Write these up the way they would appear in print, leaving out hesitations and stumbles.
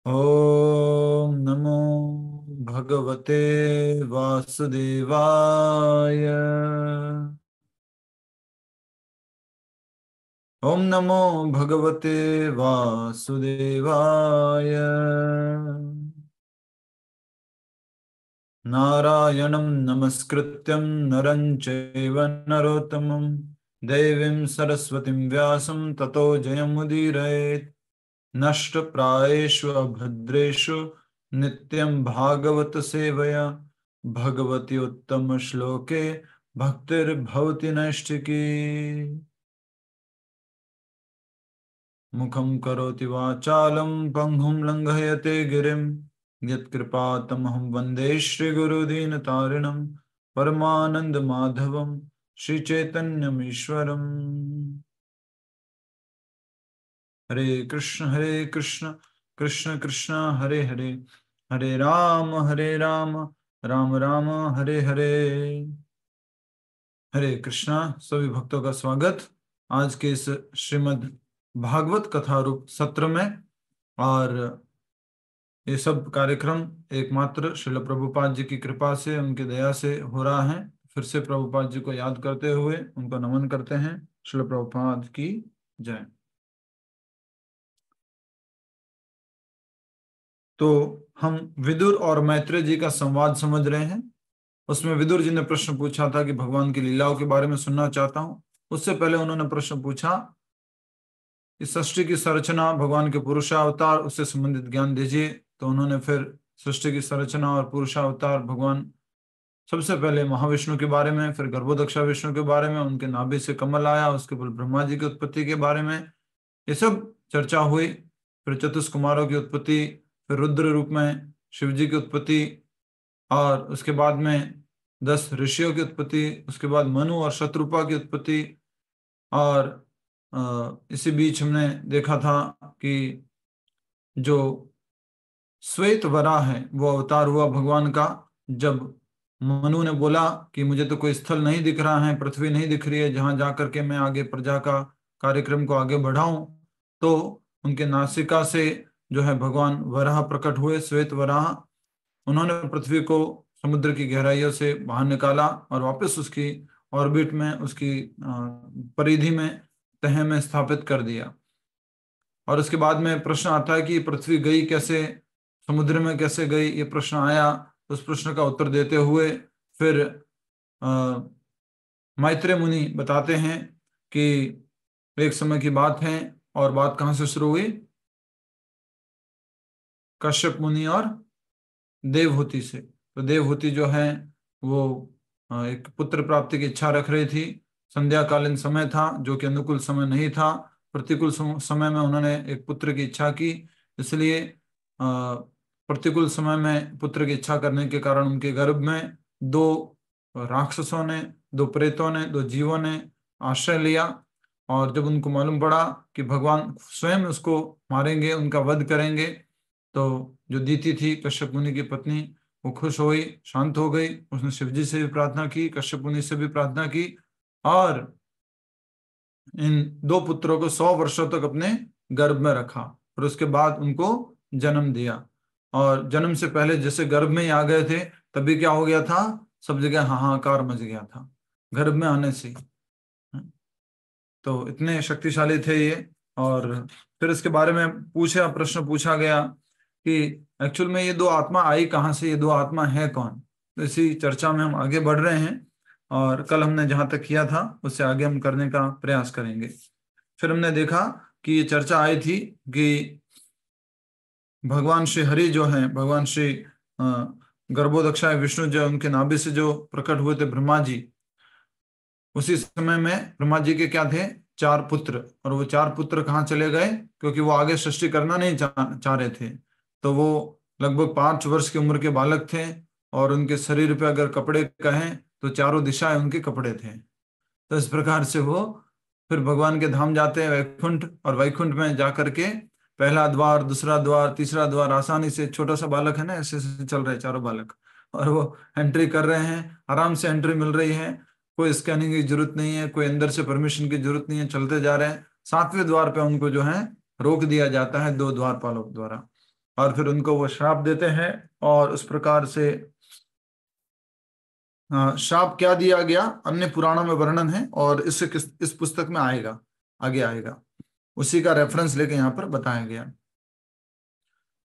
ओम नमो भगवते वासुदेवाय। ओम नमो भगवते वासुदेवाय। नारायणं नमस्कृत्यं नरं चैव नरोत्तमं देवीं सरस्वतीं व्यासं ततो जयमुदीरयेत्। नष्टप्रायेषु अभद्रेषु नित्यं भागवत सेवया भगवति उत्तम श्लोके भक्तिर्भवति नैष्ठिकी। मुखं करोति वाचालं पंगुं लंघयते गिरिं यत्कृपातमहं वन्दे श्रीगुरुदीनतारिणं परमानंद माधवं श्रीचैतन्यमीश्वरम्। हरे कृष्ण कृष्ण कृष्ण हरे हरे, हरे राम राम राम हरे हरे। हरे कृष्णा। सभी भक्तों का स्वागत आज के इस श्रीमद् भागवत कथा रूप सत्र में। और ये सब कार्यक्रम एकमात्र श्रील प्रभुपाद जी की कृपा से, उनकी दया से हो रहा है। फिर से प्रभुपाद जी को याद करते हुए उनको नमन करते हैं। श्रील प्रभुपाद की जय। तो हम विदुर और मैत्रेय जी का संवाद समझ रहे हैं। उसमें विदुर जी ने प्रश्न पूछा था कि भगवान की लीलाओं के बारे में सुनना चाहता हूं। उससे पहले उन्होंने प्रश्न पूछा कि सृष्टि की संरचना, भगवान के पुरुषावतार, उससे संबंधित ज्ञान दीजिए। तो उन्होंने फिर सृष्टि की संरचना और पुरुषावतार, भगवान सबसे पहले महाविष्णु के बारे में, फिर गर्भोदक्षा विष्णु के बारे में, उनके नाभि से कमल आया, उसके बाद ब्रह्मा जी की उत्पत्ति के बारे में ये सब चर्चा हुई। फिर चतुष कुमारों की उत्पत्ति, फिर रुद्र रूप में शिव जी की उत्पत्ति, और उसके बाद में 10 ऋषियों की उत्पत्ति, उसके बाद मनु और शत्रुपा की उत्पत्ति। और इसी बीच हमने देखा था कि जो श्वेत वराह है वो अवतार हुआ भगवान का। जब मनु ने बोला कि मुझे तो कोई स्थल नहीं दिख रहा है, पृथ्वी नहीं दिख रही है जहां जा करके मैं आगे प्रजा का कार्यक्रम को आगे बढ़ाऊं, तो उनके नासिका से जो है भगवान वराह प्रकट हुए, श्वेत वराह। उन्होंने पृथ्वी को समुद्र की गहराइयों से बाहर निकाला और वापस उसकी ऑर्बिट में, उसकी परिधि में, तह में स्थापित कर दिया। और उसके बाद में प्रश्न आता है कि पृथ्वी गई कैसे, समुद्र में कैसे गई, ये प्रश्न आया। उस प्रश्न का उत्तर देते हुए फिर अ, मैत्रेय मुनि बताते हैं कि एक समय की बात है। और बात कहाँ से शुरू हुई? कश्यप मुनि और देवहूति से। तो देवहूति जो है वो एक पुत्र प्राप्ति की इच्छा रख रही थी। संध्याकालीन समय था जो कि अनुकूल समय नहीं था। प्रतिकूल समय में उन्होंने एक पुत्र की इच्छा की। इसलिए प्रतिकूल समय में पुत्र की इच्छा करने के कारण उनके गर्भ में 2 राक्षसों ने, 2 प्रेतों ने, 2 जीवों ने आश्रय लिया। और जब उनको मालूम पड़ा कि भगवान स्वयं उसको मारेंगे, उनका वध करेंगे, तो जो दीति थी कश्यप मुनि की पत्नी, वो खुश हो गई, शांत हो गई। उसने शिव जी से भी प्रार्थना की, कश्यप मुनि से भी प्रार्थना की, और इन 2 पुत्रों को 100 वर्षों तक अपने गर्भ में रखा। और उसके बाद उनको जन्म दिया। और जन्म से पहले जैसे गर्भ में ही आ गए थे, तभी क्या हो गया था? सब जगह हाहाकार मच गया था गर्भ में आने से। तो इतने शक्तिशाली थे ये। और फिर इसके बारे में प्रश्न पूछा गया कि एक्चुअल में ये 2 आत्मा आई कहाँ से, ये 2 आत्मा है कौन। तो इसी चर्चा में हम आगे बढ़ रहे हैं। और कल हमने जहां तक किया था उससे आगे हम करने का प्रयास करेंगे। फिर हमने देखा कि ये चर्चा आई थी कि भगवान श्री हरि जो है, भगवान श्री गर्भोदक्षा विष्णु जो उनके नाभि से जो प्रकट हुए थे ब्रह्मा जी, उसी समय में ब्रह्मा जी के क्या थे? 4 पुत्र। और वो 4 पुत्र कहाँ चले गए? क्योंकि वो आगे सृष्टि करना नहीं चाह रहे थे। तो वो लगभग 5 वर्ष की उम्र के बालक थे। और उनके शरीर पे अगर कपड़े कहें तो चारों दिशाएं उनके कपड़े थे। तो इस प्रकार से वो फिर भगवान के धाम जाते हैं वैकुंठ। और वैकुंठ में जा करके पहला द्वार, दूसरा द्वार, तीसरा द्वार आसानी से, छोटा सा बालक है ना, ऐसे ऐसे चल रहे हैं चारों बालक, और वो एंट्री कर रहे हैं, आराम से एंट्री मिल रही है। कोई स्कैनिंग की जरूरत नहीं है, कोई अंदर से परमिशन की जरूरत नहीं है, चलते जा रहे हैं। 7वें द्वार पे उनको जो है रोक दिया जाता है 2 द्वारपालों द्वारा, और फिर उनको वो श्राप देते हैं। और उस प्रकार से श्राप क्या दिया गया अन्य पुराणों में वर्णन है, और इस पुस्तक में आएगा, आगे आएगा, उसी का रेफरेंस लेके यहाँ पर बताया गया।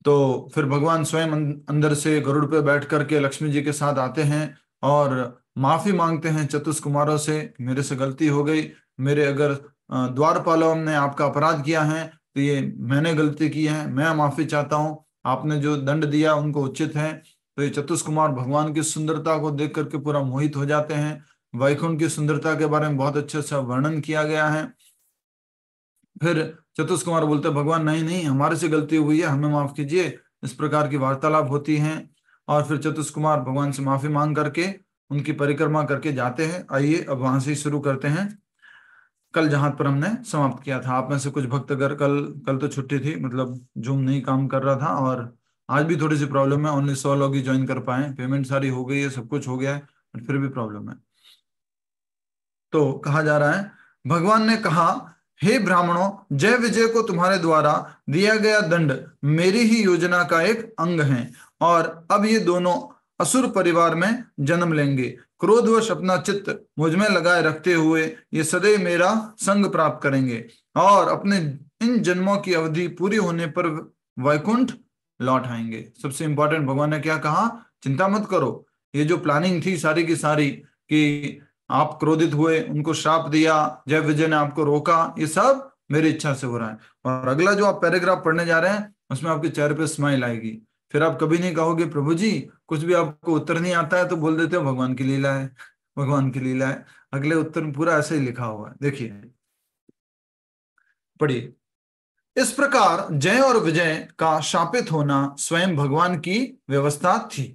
तो फिर भगवान स्वयं अंदर से गरुड़ पे बैठ करके लक्ष्मी जी के साथ आते हैं और माफी मांगते हैं चतुष कुमारों से, मेरे से गलती हो गई, मेरे अगर द्वारपालों ने आपका अपराध किया है तो ये मैंने गलती की है, मैं माफी चाहता हूँ, आपने जो दंड दिया उनको उचित है। तो ये चतुष कुमार भगवान की सुंदरता को देख करके पूरा मोहित हो जाते हैं। वैकुंठ की सुंदरता के बारे में बहुत अच्छे से वर्णन किया गया है। फिर चतुष कुमार बोलते भगवान नहीं नहीं, हमारे से गलती हुई है, हमें माफ कीजिए। इस प्रकार की वार्तालाप होती है और फिर चतुष कुमार भगवान से माफी मांग करके उनकी परिक्रमा करके जाते हैं। आइए अब वहां से शुरू करते हैं, कल जहां पर हमने समाप्त किया था। आप में से कुछ भक्त अगर कल कल तो छुट्टी थी, मतलब जूम नहीं काम कर रहा था, और आज भी थोड़ी सी प्रॉब्लम है, ओनली 100 लोग ही ज्वाइन कर पाए, पेमेंट सारी हो गई है, सब कुछ हो गया है, बट फिर भी प्रॉब्लम है। तो कहा जा रहा है, भगवान ने कहा, हे ब्राह्मणों, जय विजय को तुम्हारे द्वारा दिया गया दंड मेरी ही योजना का एक अंग है, और अब ये दोनों असुर परिवार में जन्म लेंगे। क्रोधवश अपना चित्त मुझ में लगाए रखते हुए ये सदैव मेरा संग प्राप्त करेंगे, और अपने इन जन्मों की अवधि पूरी होने पर वैकुंठ लौट आएंगे। सबसे इंपॉर्टेंट भगवान ने क्या कहा, चिंता मत करो, ये जो प्लानिंग थी सारी की सारी कि आप क्रोधित हुए, उनको श्राप दिया, जय विजय ने आपको रोका, ये सब मेरी इच्छा से हो रहा है। और अगला जो आप पैराग्राफ पढ़ने जा रहे हैं उसमें आपके चेहरे पे स्माइल आएगी, फिर आप कभी नहीं कहोगे प्रभु जी कुछ भी आपको उत्तर नहीं आता है, तो बोल देते हो भगवान की लीला है, भगवान की लीला है। अगले उत्तर में पूरा ऐसे ही लिखा हुआ है, देखिए पढ़िए। इस प्रकार जय और विजय का शापित होना स्वयं भगवान की व्यवस्था थी।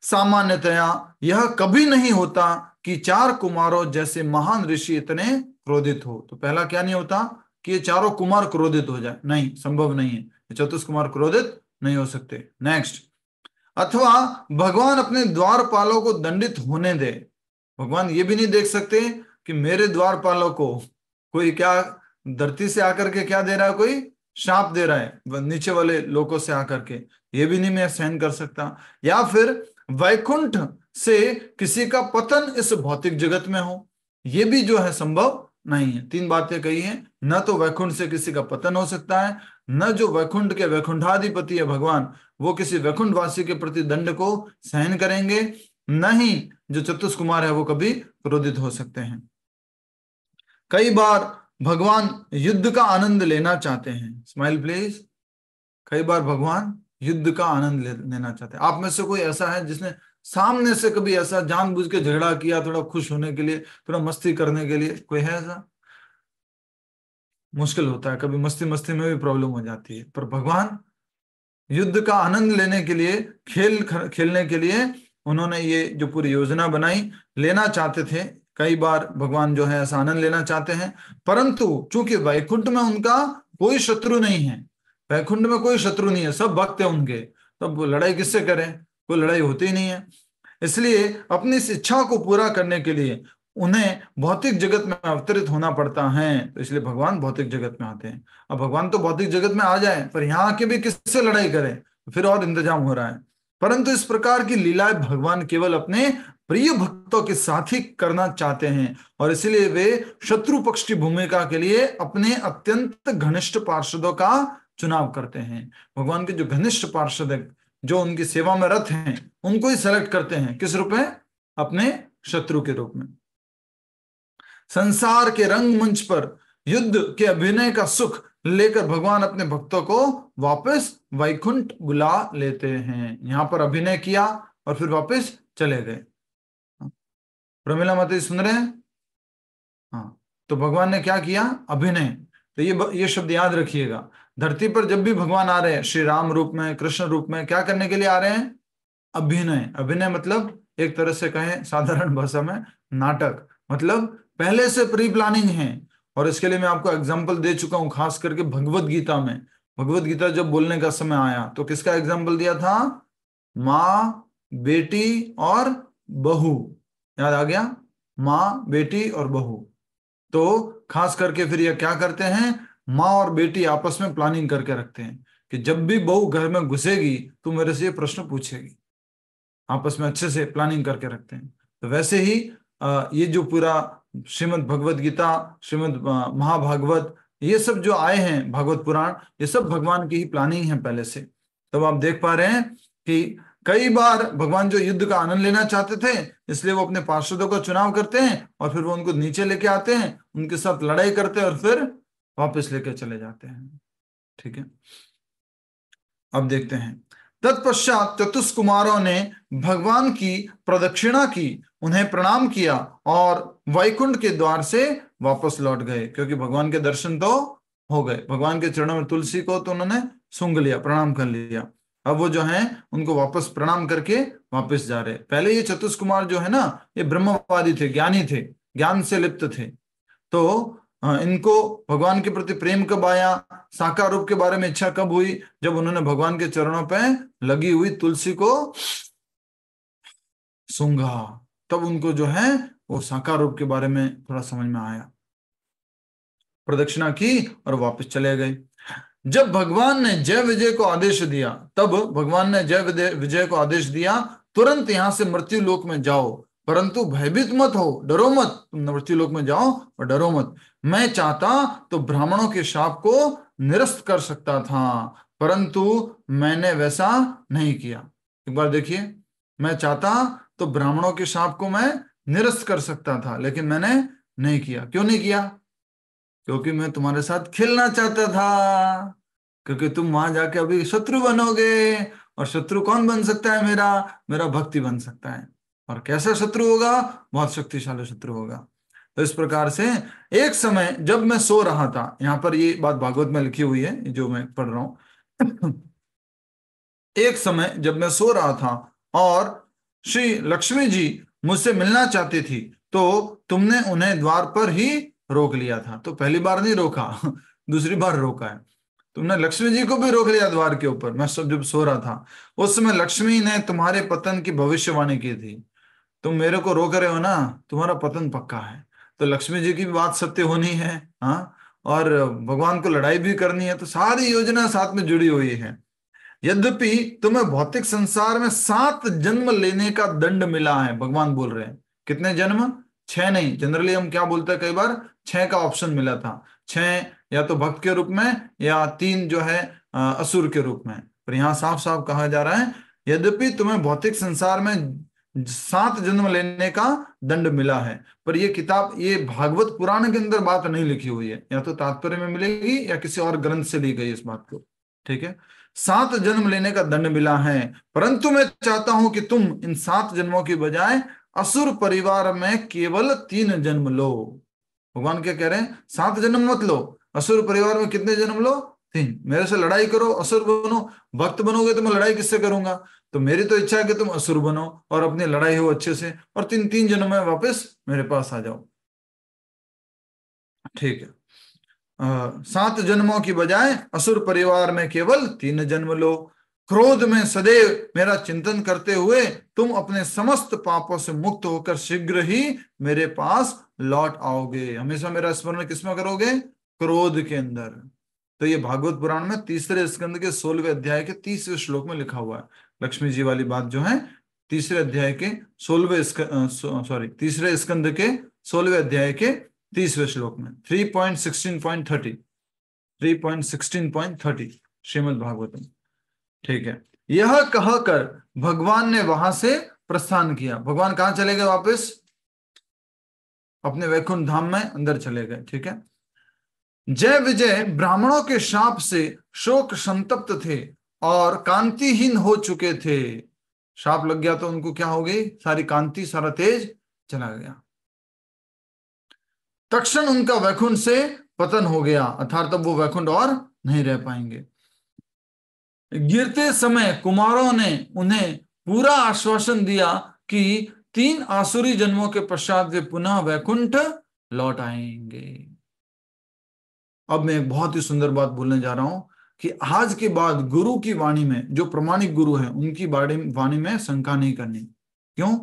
सामान्यतया यह कभी नहीं होता कि 4 कुमारों जैसे महान ऋषि इतने क्रोधित हो। तो पहला क्या नहीं होता कि ये चारों कुमार क्रोधित हो जाए, नहीं, संभव नहीं है, ये चतुष कुमार क्रोधित नहीं हो सकते। नेक्स्ट, अथवा भगवान अपने द्वारपालों को दंडित होने दे। भगवान ये भी नहीं देख सकते कि मेरे द्वारपालों को कोई क्या धरती से आकर के क्या दे रहा है, कोई शाप दे रहा है नीचे वाले लोगों से आकर के, ये भी नहीं मैं सहन कर सकता। या फिर वैकुंठ से किसी का पतन इस भौतिक जगत में हो, ये भी जो है संभव नहीं है। 3 बातें कही हैं, न तो वैकुंठ से किसी का पतन हो सकता है, न जो वैकुंठ के वैकुंठाधिपति है भगवान वो किसी वैकुंठवासी के प्रति दंड को सहन करेंगे, न ही जो चतुष कुमार है वो कभी क्रोधित हो सकते हैं। कई बार भगवान युद्ध का आनंद लेना चाहते हैं, स्माइल प्लीज। कई बार भगवान युद्ध का आनंद लेना चाहते हैं। आप में से कोई ऐसा है जिसने सामने से कभी ऐसा जानबूझ के झगड़ा किया, थोड़ा खुश होने के लिए, थोड़ा मस्ती करने के लिए? कोई है ऐसा? मुश्किल होता है, कभी मस्ती मस्ती में भी प्रॉब्लम हो जाती है। पर भगवान युद्ध का आनंद लेने के लिए, खेलने के लिए उन्होंने ये जो पूरी योजना बनाई, लेना चाहते थे। कई बार भगवान जो है ऐसा आनंद लेना चाहते हैं, परंतु चूंकि वैकुंठ में उनका कोई शत्रु नहीं है, वैकुंठ में कोई शत्रु नहीं है, सब भक्त है उनके, तो लड़ाई किससे करें, कोई लड़ाई होती ही नहीं है। इसलिए अपनी इस इच्छा को पूरा करने के लिए उन्हें भौतिक जगत में अवतरित होना पड़ता है। तो इसलिए भगवान भौतिक जगत में आते हैं। अब भगवान तो भौतिक जगत में आ जाए, पर यहाँ आके भी किससे लड़ाई करें, फिर और इंतजाम हो रहा है। परंतु इस प्रकार की लीलाएं भगवान केवल अपने प्रिय भक्तों के साथ ही करना चाहते हैं, और इसलिए वे शत्रु पक्ष की भूमिका के लिए अपने अत्यंत घनिष्ठ पार्षदों का चुनाव करते हैं। भगवान के जो घनिष्ठ पार्षद है, जो उनकी सेवा में रत हैं, उनको ही सेलेक्ट करते हैं। किस रूप में? अपने शत्रु के रूप में। संसार के रंगमंच पर युद्ध के अभिनय का सुख लेकर भगवान अपने भक्तों को वापस वैकुंठ बुला लेते हैं। यहां पर अभिनय किया और फिर वापस चले गए। प्रमिला माता सुन रहे हैं? हाँ, तो भगवान ने क्या किया? अभिनय। तो ये शब्द याद रखिएगा, धरती पर जब भी भगवान आ रहे हैं श्री राम रूप में, कृष्ण रूप में, क्या करने के लिए आ रहे हैं? अभिनय। अभिनय मतलब एक तरह से कहें साधारण भाषा में नाटक, मतलब पहले से प्री प्लानिंग है। और इसके लिए मैं आपको एग्जांपल दे चुका हूं, खास करके भगवत गीता में। भगवत गीता जब बोलने का समय आया तो किसका एग्जांपल दिया था? माँ, बेटी और बहू। याद आ गया? माँ, बेटी और बहू। तो खास करके फिर ये क्या करते हैं, माँ और बेटी आपस में प्लानिंग करके रखते हैं कि जब भी बहू घर में घुसेगी तो मेरे से ये प्रश्न पूछेगी। आपस में अच्छे से प्लानिंग करके रखते हैं। तो वैसे ही ये जो पूरा श्रीमद् भगवत गीता, श्रीमद् महाभागवत, ये सब जो आए हैं भागवत पुराण, ये सब भगवान की ही प्लानिंग है पहले से। तब आप देख पा रहे हैं कि कई बार भगवान जो युद्ध का आनंद लेना चाहते थे, इसलिए वो अपने पार्षदों का चुनाव करते हैं और फिर वो उनको नीचे लेके आते हैं, उनके साथ लड़ाई करते हैं और फिर वापस लेके चले जाते हैं। ठीक है, अब देखते हैं। तत्पश्चात चतुष्कुमारों ने भगवान की प्रदक्षिणा की, उन्हें प्रणाम किया और वैकुंठ के द्वार से वापस लौट गए, क्योंकि भगवान के दर्शन तो हो गए, भगवान के चरणों में तुलसी को तो उन्होंने सूंघ लिया, प्रणाम कर लिया। अब वो जो है उनको वापस प्रणाम करके वापस जा रहे। पहले ये चतुष्कुमार जो है ना, ये ब्रह्मवादी थे, ज्ञानी थे, ज्ञान से लिप्त थे। तो इनको भगवान के प्रति प्रेम कब आया, साकार रूप के बारे में इच्छा कब हुई, जब उन्होंने भगवान के चरणों पे लगी हुई तुलसी को सूंघा, तब उनको जो है वो साकार रूप के बारे में थोड़ा समझ में आया। प्रदक्षिणा की और वापस चले गए। जब भगवान ने जय विजय को आदेश दिया, तब भगवान ने जय विजय को आदेश दिया, तुरंत यहां से मृत्यु लोक में जाओ, परंतु भयभीत मत हो, डरो मत, तुम मृत्यु लोक में जाओ और डरो मत। मैं चाहता तो ब्राह्मणों के शाप को निरस्त कर सकता था, परंतु मैंने वैसा नहीं किया। एक बार देखिए, मैं चाहता तो ब्राह्मणों के शाप को मैं निरस्त कर सकता था, लेकिन मैंने नहीं किया। क्यों नहीं किया? क्योंकि मैं तुम्हारे साथ खेलना चाहता था, क्योंकि तुम वहां जाके अभी शत्रु बनोगे, और शत्रु कौन बन सकता है? मेरा मेरा भक्ति बन सकता है। और कैसा शत्रु होगा? बहुत शक्तिशाली शत्रु होगा। तो इस प्रकार से एक समय जब मैं सो रहा था, यहां पर ये बात भागवत में लिखी हुई है जो मैं पढ़ रहा हूं। एक समय जब मैं सो रहा था और श्री लक्ष्मी जी मुझसे मिलना चाहती थी, तो तुमने उन्हें द्वार पर ही रोक लिया था। तो पहली बार नहीं रोका, दूसरी बार रोका है। तुमने लक्ष्मी जी को भी रोक लिया द्वार के ऊपर। मैं सब जब सो रहा था उस समय लक्ष्मी ने तुम्हारे पतन की भविष्यवाणी की थी। तुम मेरे को रोक रहे हो ना, तुम्हारा पतन पक्का है। तो लक्ष्मी जी की भी बात सत्य होनी है, हाँ, और भगवान को लड़ाई भी करनी है, तो सारी योजना साथ में जुड़ी हुई है। यद्यपि तुम्हें भौतिक संसार में 7 जन्म लेने का दंड मिला है, भगवान बोल रहे हैं। कितने जन्म? 6 नहीं, जनरली हम क्या बोलते हैं, कई बार 6 का ऑप्शन मिला था। 6 या तो भक्त के रूप में, या 3 जो है असुर के रूप में। पर यहाँ साफ साफ कहा जा रहा है, यद्यपि तुम्हें भौतिक संसार में 7 जन्म लेने का दंड मिला है। पर ये किताब, ये भागवत पुराण के अंदर बात नहीं लिखी हुई है, या तो तात्पर्य में मिलेगी या किसी और ग्रंथ से ली गई इस बात को। ठीक है, 7 जन्म लेने का दंड मिला है, परंतु मैं चाहता हूं कि तुम इन 7 जन्मों की बजाय असुर परिवार में केवल 3 जन्म लो। भगवान क्या कह रहे हैं? 7 जन्म मत लो, असुर परिवार में कितने जन्म लो? 3। मेरे से लड़ाई करो, असुर बनो। भक्त बनोगे तो मैं लड़ाई किससे करूंगा? तो मेरी तो इच्छा है कि तुम असुर बनो और अपनी लड़ाई हो अच्छे से, और 3 जन्म में वापस मेरे पास आ जाओ। ठीक है, 7 जन्मों की बजाय असुर परिवार में केवल 3 जन्म लो। क्रोध में सदैव मेरा चिंतन करते हुए तुम अपने समस्त पापों से मुक्त होकर शीघ्र ही मेरे पास लौट आओगे। हमेशा मेरा स्मरण किसमें करोगे? क्रोध के अंदर। तो ये भागवत पुराण में 3रे स्कंद के 16वें अध्याय के 30वें श्लोक में लिखा हुआ है। लक्ष्मी जी वाली बात जो है 3रे अध्याय के 3रे स्कंद के 16वें अध्याय के 30वें श्लोक में 3.16.30 श्रीमद् भागवतम। ठीक है, यह कहकर भगवान ने वहां से प्रस्थान किया। भगवान कहां चले गए? वापस अपने वैकुंठ धाम में अंदर चले गए। ठीक है, जय विजय ब्राह्मणों के शाप से शोक संतप्त थे और कांतिहीन हो चुके थे। शाप लग गया तो उनको क्या हो गई? सारी कांति, सारा तेज चला गया। तक्षण उनका वैकुंठ से पतन हो गया, अर्थात तब वो वैकुंठ और नहीं रह पाएंगे। गिरते समय कुमारों ने उन्हें पूरा आश्वासन दिया कि 3 आसुरी जन्मों के पश्चात वे पुनः वैकुंठ लौट आएंगे। अब मैं एक बहुत ही सुंदर बात बोलने जा रहा हूं कि आज के बाद गुरु की वाणी में, जो प्रमाणिक गुरु है उनकी वाणी में शंका नहीं करनी। क्यों?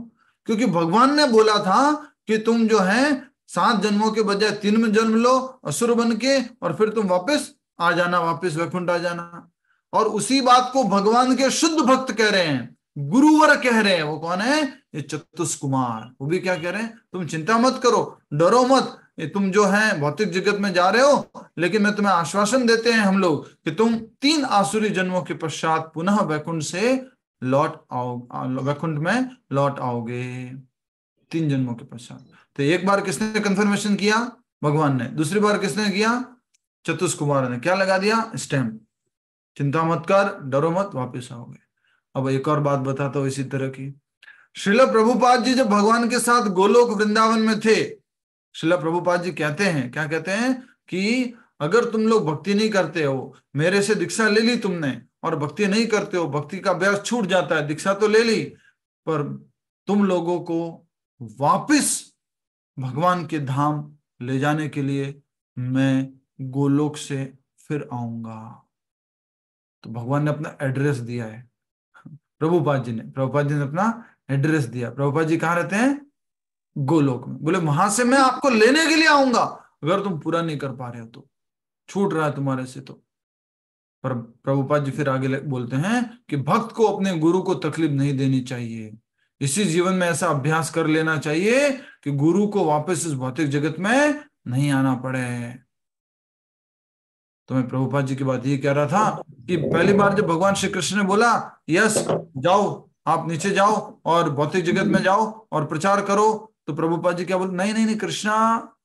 क्योंकि भगवान ने बोला था कि तुम जो है 7 जन्मों के बजाय 3 जन्म लो असुर बन के, और फिर तुम वापस आ जाना, वापस वैकुंठ आ जाना। और उसी बात को भगवान के शुद्ध भक्त कह रहे हैं, गुरुवर कह रहे हैं। वो कौन है? ये चतुष्कुमार। वो भी क्या कह रहे हैं? तुम चिंता मत करो, डरो मत, ये तुम जो है भौतिक जगत में जा रहे हो, लेकिन मैं तुम्हें आश्वासन देते हैं हम लोग कि तुम 3 आसुरी जन्मों के पश्चात पुनः वैकुंठ से लौट आओ, वैकुंठ में लौट आओगे 3 जन्मों के पश्चात। तो एक बार किसने कंफर्मेशन किया? भगवान ने। दूसरी बार किसने किया? चतुष्कुमार ने। क्या लगा दिया? स्टैम्प। चिंता मत कर, डरो मत, वापस आओगे। अब एक और बात बताता हूं इसी तरह की। श्रील प्रभुपाद जी जब भगवान के साथ गोलोक वृंदावन में थे, श्रील प्रभुपाद जी कहते हैं, क्या कहते हैं कि अगर तुम लोग भक्ति नहीं करते हो, मेरे से दीक्षा ले ली तुमने और भक्ति नहीं करते हो, भक्ति का अभ्यास छूट जाता है, दीक्षा तो ले ली, पर तुम लोगों को वापिस भगवान के धाम ले जाने के लिए मैं गोलोक से फिर आऊंगा। तो भगवान ने अपना एड्रेस दिया है, प्रभुपाद जी ने अपना एड्रेस दिया। प्रभुपाद जी कहाँ रहते हैं? गोलोक में। बोले वहां से मैं आपको लेने के लिए आऊंगा, अगर तुम पूरा नहीं कर पा रहे हो तो, छूट रहा है तुम्हारे से तो। पर प्रभुपाद जी फिर आगे बोलते हैं कि भक्त को अपने गुरु को तकलीफ नहीं देनी चाहिए, इसी जीवन में ऐसा अभ्यास कर लेना चाहिए कि गुरु को वापस इस भौतिक जगत में नहीं आना पड़े। तो मैं प्रभुपाद जी की बात ये कह रहा था कि पहली बार जब भगवान श्री कृष्ण ने बोला यस जाओ, आप नीचे जाओ और भौतिक जगत में जाओ और प्रचार करो, तो प्रभुपाद जी क्या बोले? नहीं नहीं नहीं कृष्णा,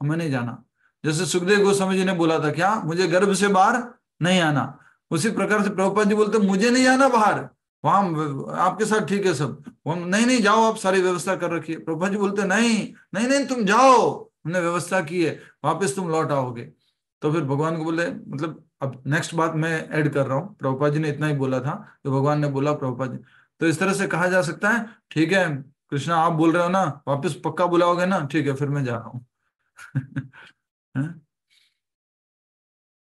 हमें नहीं जाना। जैसे सुखदेव गोस्वामी जी ने बोला था, क्या मुझे गर्भ से बाहर नहीं आना, उसी प्रकार से प्रभुपाद जी बोलते मुझे नहीं आना बाहर, वहां आपके साथ ठीक है सब, नहीं नहीं जाओ, आप सारी व्यवस्था कर रखी है। प्रभुपाद जी बोलते नहीं नहीं नहीं तुम जाओ, हमने व्यवस्था की है, वापस तुम लौट आओगे। तो फिर भगवान को बोले, मतलब अब नेक्स्ट बात मैं ऐड कर रहा हूँ, प्रभुपाद जी ने इतना ही बोला था तो भगवान ने बोला प्रभुपाद जी, तो इस तरह से कहा जा सकता है ठीक है कृष्णा आप बोल रहे हो ना, वापस पक्का बुलाओगे ना, ठीक है फिर मैं जा रहा हूँ।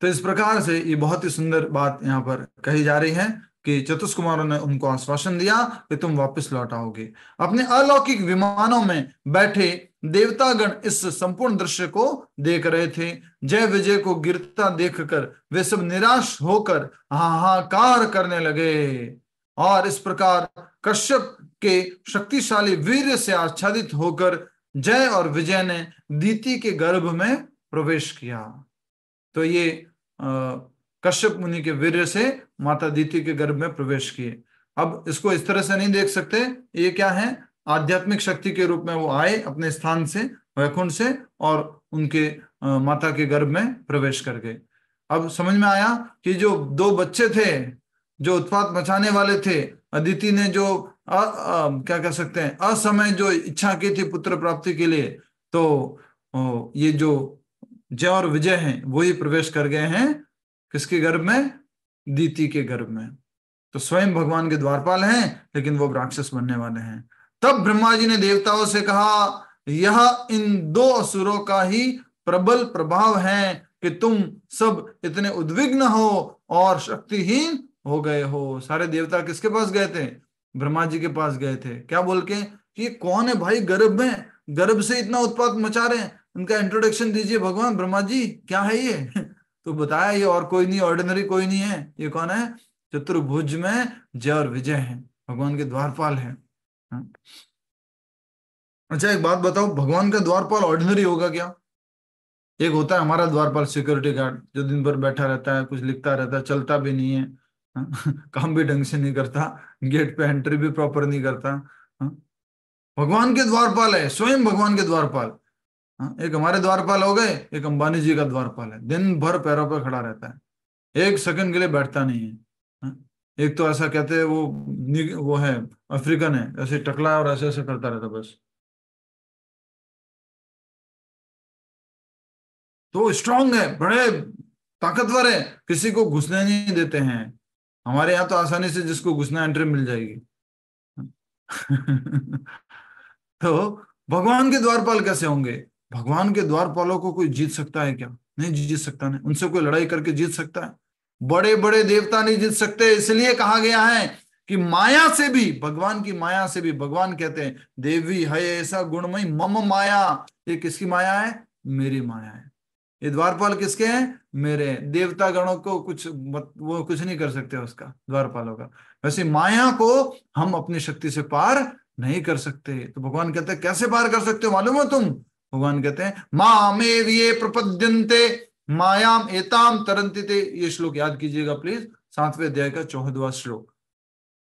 तो इस प्रकार से ये बहुत ही सुंदर बात यहाँ पर कही जा रही है कि चतुष्कुमारों ने उनको आश्वासन दिया कि तुम वापस लौट आओगे। अपने अलौकिक विमानों में बैठे देवतागण इस संपूर्ण दृश्य को देख रहे थे। जय विजय को गिरता देखकर वे सब निराश होकर हाहाकार करने लगे, और इस प्रकार कश्यप के शक्तिशाली वीर्य से आच्छादित होकर जय और विजय ने दीति के गर्भ में प्रवेश किया। तो ये कश्यप मुनि के वीर्य से माता दीति के गर्भ में प्रवेश किए। अब इसको इस तरह से नहीं देख सकते, ये क्या है? आध्यात्मिक शक्ति के रूप में वो आए अपने स्थान से, वैकुंठ से, और उनके माता के गर्भ में प्रवेश कर गए। अब समझ में आया कि जो 2 बच्चे थे जो उत्पात मचाने वाले थे, अदिति ने जो क्या कह सकते हैं असमय जो इच्छा की थी पुत्र प्राप्ति के लिए, तो ये जो जय और विजय हैं वही प्रवेश कर गए हैं किसके गर्भ में? दीति के गर्भ में। तो स्वयं भगवान के द्वारपाल हैं, लेकिन वो राक्षस बनने वाले हैं। तब ब्रह्मा जी ने देवताओं से कहा, यह इन 2 असुरों का ही प्रबल प्रभाव है कि तुम सब इतने उद्विग्न हो और शक्तिहीन हो गए हो। सारे देवता किसके पास गए थे? ब्रह्मा जी के पास गए थे। क्या बोल के कि ये कौन है भाई गर्भ में, गर्भ से इतना उत्पात मचा रहे हैं, उनका इंट्रोडक्शन दीजिए भगवान ब्रह्मा जी, क्या है ये? तो बताया ये और कोई नहीं, ऑर्डिनरी कोई नहीं है, ये कौन है? चतुर्भुज में जय और विजय है, भगवान के द्वारपाल है। अच्छा एक बात बताओ, भगवान का द्वारपाल ऑर्डिनरी होगा क्या? एक होता है हमारा द्वारपाल सिक्योरिटी गार्ड, जो दिन भर बैठा रहता है, कुछ लिखता रहता है, चलता भी नहीं है, काम भी ढंग से नहीं करता, गेट पे एंट्री भी प्रॉपर नहीं करता। भगवान के द्वारपाल है, स्वयं भगवान के द्वारपाल। एक हमारे द्वारपाल हो गए, एक अंबानी जी का द्वारपाल है, दिन भर पैरों पर खड़ा रहता है, 1 सेकंड के लिए बैठता नहीं है। एक तो ऐसा कहते हैं वो है अफ्रीकन है, ऐसे टकला और ऐसे ऐसे करता रहता बस। तो स्ट्रांग है, बड़े ताकतवर है, किसी को घुसने नहीं देते हैं। हमारे यहाँ तो आसानी से जिसको घुसना एंट्री मिल जाएगी। तो भगवान के द्वारपाल कैसे होंगे? भगवान के द्वारपालों को कोई जीत सकता है क्या? नहीं जीत सकता, नहीं उनसे कोई लड़ाई करके जीत सकता है? बड़े बड़े देवता नहीं जीत सकते, इसलिए कहा गया है कि माया से भी, भगवान की माया से भी, भगवान कहते हैं देवी है ऐसा गुणमयी मम माया। ये किसकी माया है? मेरी माया है। ये द्वारपाल किसके हैं? मेरे हैं। देवता गणों को कुछ वो कुछ नहीं कर सकते उसका, द्वारपालों का। वैसे माया को हम अपनी शक्ति से पार नहीं कर सकते। तो भगवान कहते हैं कैसे पार कर सकते हो मालूम हो तुम? भगवान कहते हैं मामेव ये प्रपद्यन्ते मायाम एताम तरन्ति ते। ये श्लोक याद कीजिएगा प्लीज, 7वें अध्याय का 14वां श्लोक।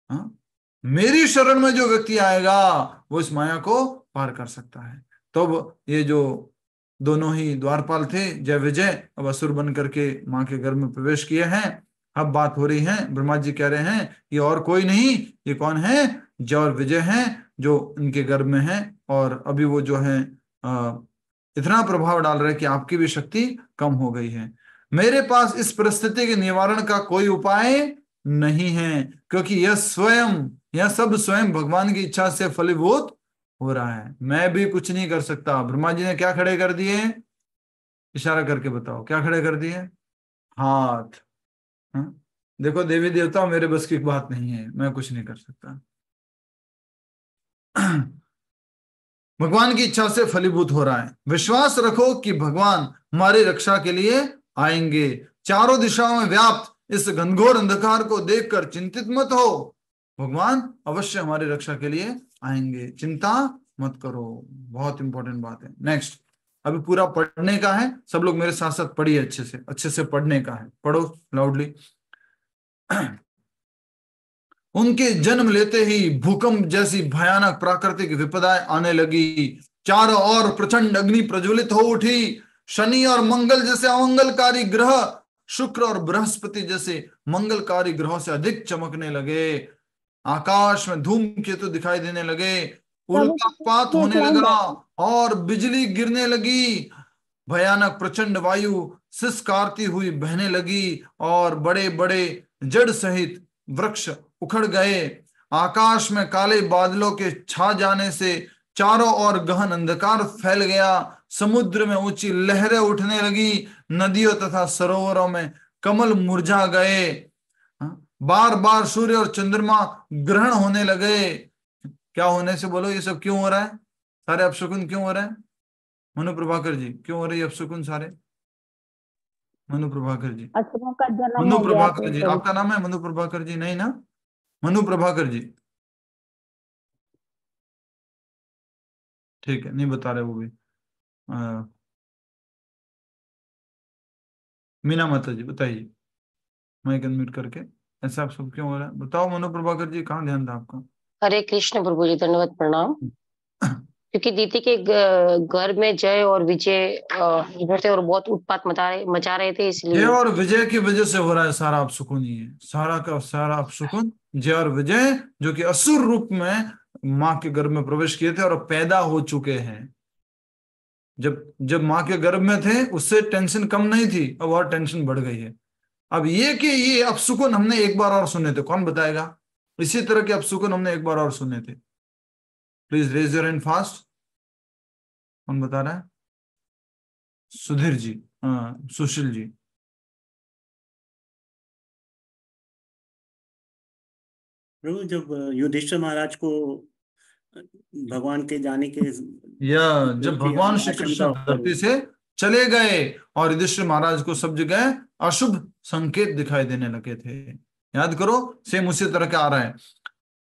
हाँ? मेरी शरण में जो व्यक्ति आएगा वो इस माया को पार कर सकता है। तो ये जो दोनों ही द्वारपाल थे जय विजय, अब असुर बन करके मां के घर में प्रवेश किए हैं। अब बात हो रही है, ब्रह्मा जी कह रहे हैं ये और कोई नहीं, ये कौन है? जय और विजय हैं जो इनके गर्भ में है। और अभी वो जो है इतना प्रभाव डाल रहे हैं कि आपकी भी शक्ति कम हो गई है। मेरे पास इस परिस्थिति के निवारण का कोई उपाय नहीं है, क्योंकि यह सब स्वयं भगवान की इच्छा से फलीभूत हो रहा है। मैं भी कुछ नहीं कर सकता। ब्रह्मा जी ने क्या खड़े कर दिए? इशारा करके बताओ क्या खड़े कर दिए? हाथ। हाँ? देखो देवी देवता मेरे बस की बात नहीं है, मैं कुछ नहीं कर सकता। भगवान की इच्छा से फलीभूत हो रहा है। विश्वास रखो कि भगवान हमारी रक्षा के लिए आएंगे। चारों दिशाओं में व्याप्त इस घनघोर अंधकार को देखकर चिंतित मत हो। भगवान अवश्य हमारी रक्षा के लिए आएंगे, चिंता मत करो। बहुत इंपॉर्टेंट बात है। नेक्स्ट, अभी पूरा पढ़ने का है, सब लोग मेरे साथ साथ पढ़िए, अच्छे से पढ़ने का है, पढ़ो लाउडली। उनके जन्म लेते ही भूकंप जैसी भयानक प्राकृतिक विपदाएं आने लगी। चारों ओर प्रचंड अग्नि प्रज्वलित हो उठी। शनि और मंगल जैसे अमंगलकारी ग्रह शुक्र और बृहस्पति जैसे मंगलकारी ग्रहों से अधिक चमकने लगे। आकाश में धूमकेतु दिखाई देने लगे। उल्कापात होने लगा और बिजली गिरने लगी। भयानक प्रचंड वायु सिसकारती हुई बहने लगी और बड़े बड़े जड़ सहित वृक्ष उखड़ गए। आकाश में काले बादलों के छा जाने से चारों ओर गहन अंधकार फैल गया। समुद्र में ऊंची लहरें उठने लगी। नदियों तथा सरोवरों में कमल मुरझा गए। बार बार सूर्य और चंद्रमा ग्रहण होने लगे। क्या होने से बोलो? ये सब क्यों हो रहा है? सारे अपशकुन क्यों हो रहे हैं? मनु प्रभाकर जी, क्यों हो रही है अपशकुन सारे? मनु प्रभाकर जी, असुरों का जन्म मनु हो गया प्रभाकर जी, आपका नाम है मनु प्रभाकर जी? नहीं ना, मनु प्रभाकर जी। ठीक है, नहीं बता रहे वो भी। मीना माता जी बताइए, माइक अनम्यूट करके। ऐसा आप सब क्यों हो रहा है बताओ? मनु प्रभाकर जी, कहाँ ध्यान था आपका? हरे कृष्ण प्रभु जी, धन्यवाद प्रणाम। क्योंकि दीदी के घर में जय और विजय इधर थे और बहुत उत्पात मचा रहे थे, जय इसलिए। और विजय की वजह से हो रहा है सारा अपशकुन। ही है सारा का सारा अपशकुन। जय और विजय जो कि असुर रूप में माँ के गर्भ में प्रवेश किए थे और पैदा हो चुके हैं। जब जब माँ के गर्भ में थे उससे टेंशन कम नहीं थी, अब और टेंशन बढ़ गई है। अब ये कि ये अपशकुन हमने एक बार और सुने थे, कौन बताएगा? इसी तरह के अपशकुन हमने एक बार और सुने थे। Please raise your hand fast. कौन बता रहा है? सुधीर जी, हाँ सुशील जी। प्रभु, जब युधिष्ठिर महाराज को भगवान के जाने के या जब भगवान श्री आशंका कृष्ण धरती से चले गए और युधिष्ठिर महाराज को सब जगह अशुभ संकेत दिखाई देने लगे थे। याद करो, सेम उसी तरह का आ रहा है।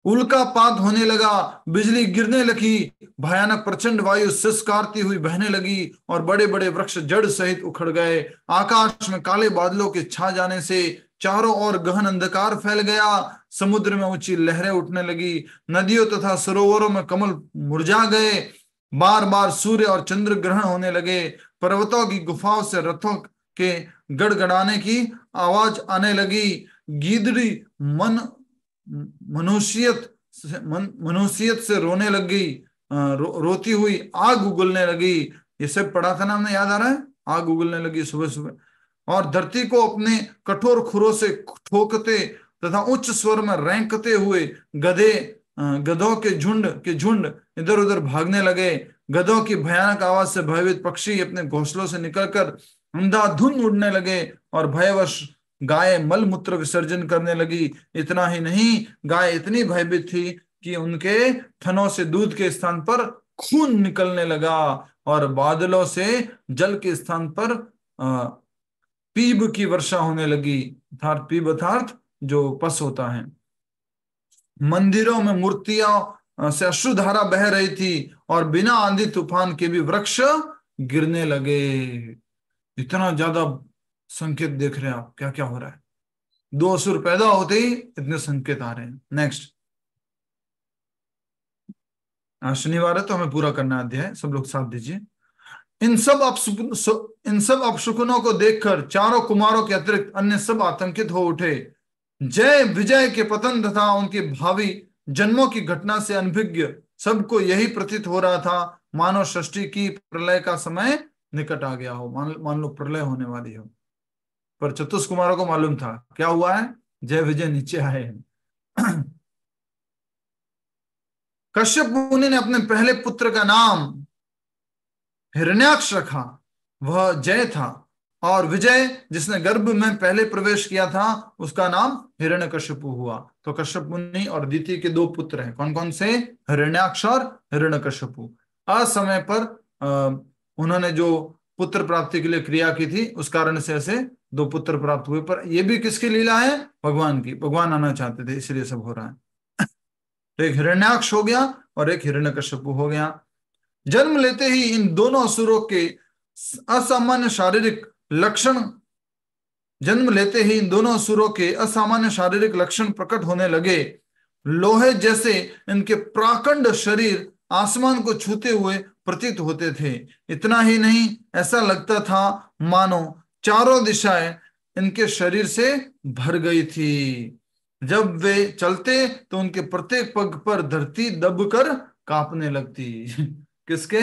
उल्कापात होने लगा, बिजली गिरने लगी, भयानक प्रचंड वायु सिसकारती हुई बहने लगी और बड़े बड़े वृक्ष जड़ सहित उखड़ गए। आकाश में काले बादलों के छा जाने से चारों ओर गहन अंधकार फैल गया। समुद्र में ऊंची लहरें उठने लगी। नदियों तथा सरोवरों में कमल मुरझा गए। बार बार सूर्य और चंद्र ग्रहण होने लगे। पर्वतों की गुफाओं से रथों के गड़गड़ाने की आवाज आने लगी। गीदड़ी मनुष्यत से रोने लग गई। रोती हुई आग उगलने लगी। ये सब पढ़ा था ना हमने, याद आ रहा है? आग उगलने लगी सुबह सुबह। और धरती को अपने कठोर खुरों से ठोकते तथा उच्च स्वर में रेंकते हुए गधों के झुंड इधर उधर भागने लगे। गधों की भयानक आवाज से भयभीत पक्षी अपने घोंसलों से निकलकर अंधाधुंध उड़ने लगे और भयवश गाय मल मूत्र विसर्जन करने लगी। इतना ही नहीं, गाय इतनी भयभीत थी कि उनके थनों से दूध के स्थान पर खून निकलने लगा और बादलों से जल के स्थान पर पीब की वर्षा होने लगी। अर्थात पीब अर्थात जो पस होता है। मंदिरों में मूर्तियों से अश्रुधारा बह रही थी और बिना आंधी तूफान के भी वृक्ष गिरने लगे। इतना ज्यादा संकेत देख रहे हैं आप, क्या क्या हो रहा है। दो असुर पैदा होते ही इतने संकेत आ रहे हैं। नेक्स्ट। आज शनिवार है तो हमें पूरा करना अध्याय, सब लोग साथ दीजिए। इन सब अपशकुनों को देखकर चारों कुमारों के अतिरिक्त अन्य सब आतंकित हो उठे। जय विजय के पतन तथा उनके भावी जन्मों की घटना से अनभिज्ञ सबको यही प्रतीत हो रहा था मानो सृष्टि की प्रलय का समय निकट आ गया हो। मान लो प्रलय होने वाली हो। पर चतुष कुमारों को मालूम था क्या हुआ है, जय विजय नीचे आए हैं। कश्यप मुनि ने अपने पहले पुत्र का नाम हिरण्याक्ष रखा, वह जय था। और विजय जिसने गर्भ में पहले प्रवेश किया था उसका नाम हिरण्यकश्यपु हुआ। तो कश्यप मुनि और अदिति के दो पुत्र हैं। कौन कौन से? हिरण्याक्ष और हिरण्यकश्यपु। असमय पर उन्होंने जो पुत्र प्राप्ति के लिए क्रिया की थी उस कारण से ऐसे दो पुत्र प्राप्त हुए। पर यह भी किसकी लीला है? भगवान की। भगवान आना चाहते थे इसलिए सब हो रहा है। तो एक हिरण्याक्ष हो गया और एक हिरण्यकश्यपु हो गया। जन्म लेते ही इन दोनों असुरों के असामान्य शारीरिक लक्षण प्रकट होने लगे। लोहे जैसे इनके प्राकंड शरीर आसमान को छूते हुए प्रतीत होते थे। इतना ही नहीं, ऐसा लगता था मानो चारों दिशाएं इनके शरीर से भर गई थी। जब वे चलते तो उनके प्रत्येक पग पर धरती दबकर कांपने लगती। किसके?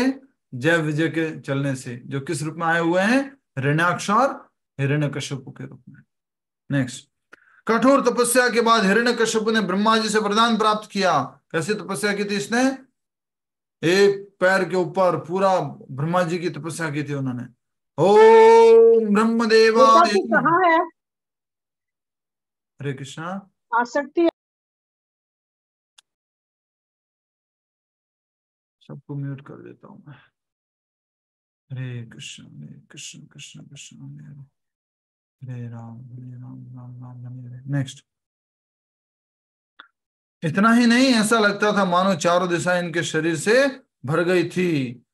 जय विजय के चलने से, जो किस रूप में आए हुए हैं? हिरण्याक्ष और हिरण्यकश्यपु के रूप में। नेक्स्ट। कठोर तपस्या के बाद हिरण्यकश्यपु ने ब्रह्मा जी से वरदान प्राप्त किया। कैसी तपस्या की थी इसने? एक पैर के ऊपर पूरा ब्रह्मा जी की तपस्या की थी उन्होंने। ओम ब्रह्मदेवाय कहाँ है? हरे कृष्णा। आसक्ति सबको म्यूट कर देता हूं मैं। हरे कृष्ण कृष्ण कृष्ण कृष्ण हरे राम राम राम हरे। नेक्स्ट। इतना ही नहीं, ऐसा लगता था मानो चारों दिशाएं इनके शरीर से भर गई थी।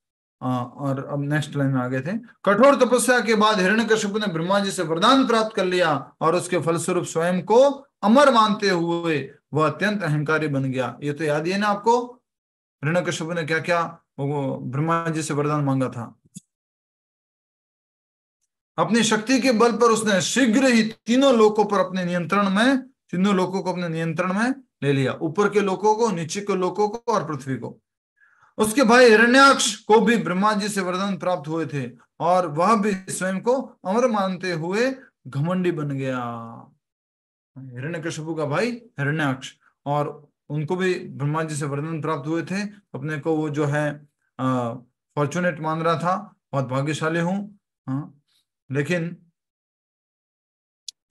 और अब नेक्स्ट लाइन में आ गए थे। कठोर तपस्या के बाद हिरण्यकश्यप ने ब्रह्मा जी से वरदान प्राप्त कर लिया और उसके फलस्वरूप स्वयं को अमर मानते हुए वह अत्यंत अहंकारी बन गया। ये तो याद ही है ना आपको, हिरण्यकश्यप ने क्या क्या वो ब्रह्मा जी से वरदान मांगा था। अपनी शक्ति के बल पर उसने शीघ्र ही तीनों लोकों को अपने नियंत्रण में ले लिया। ऊपर के लोकों को, नीचे के लोकों को और पृथ्वी को। उसके भाई हिरण्याक्ष को भी ब्रह्मा जी से वरदान प्राप्त हुए थे और वह भी स्वयं को अमर मानते हुए घमंडी बन गया। हिरण्यकश्यप का भाई हिरण्याक्ष, और उनको भी ब्रह्मा जी से वरदान प्राप्त हुए थे। अपने को वो जो है फॉर्चुनेट मान रहा था, बहुत भाग्यशाली हूं। हाँ, लेकिन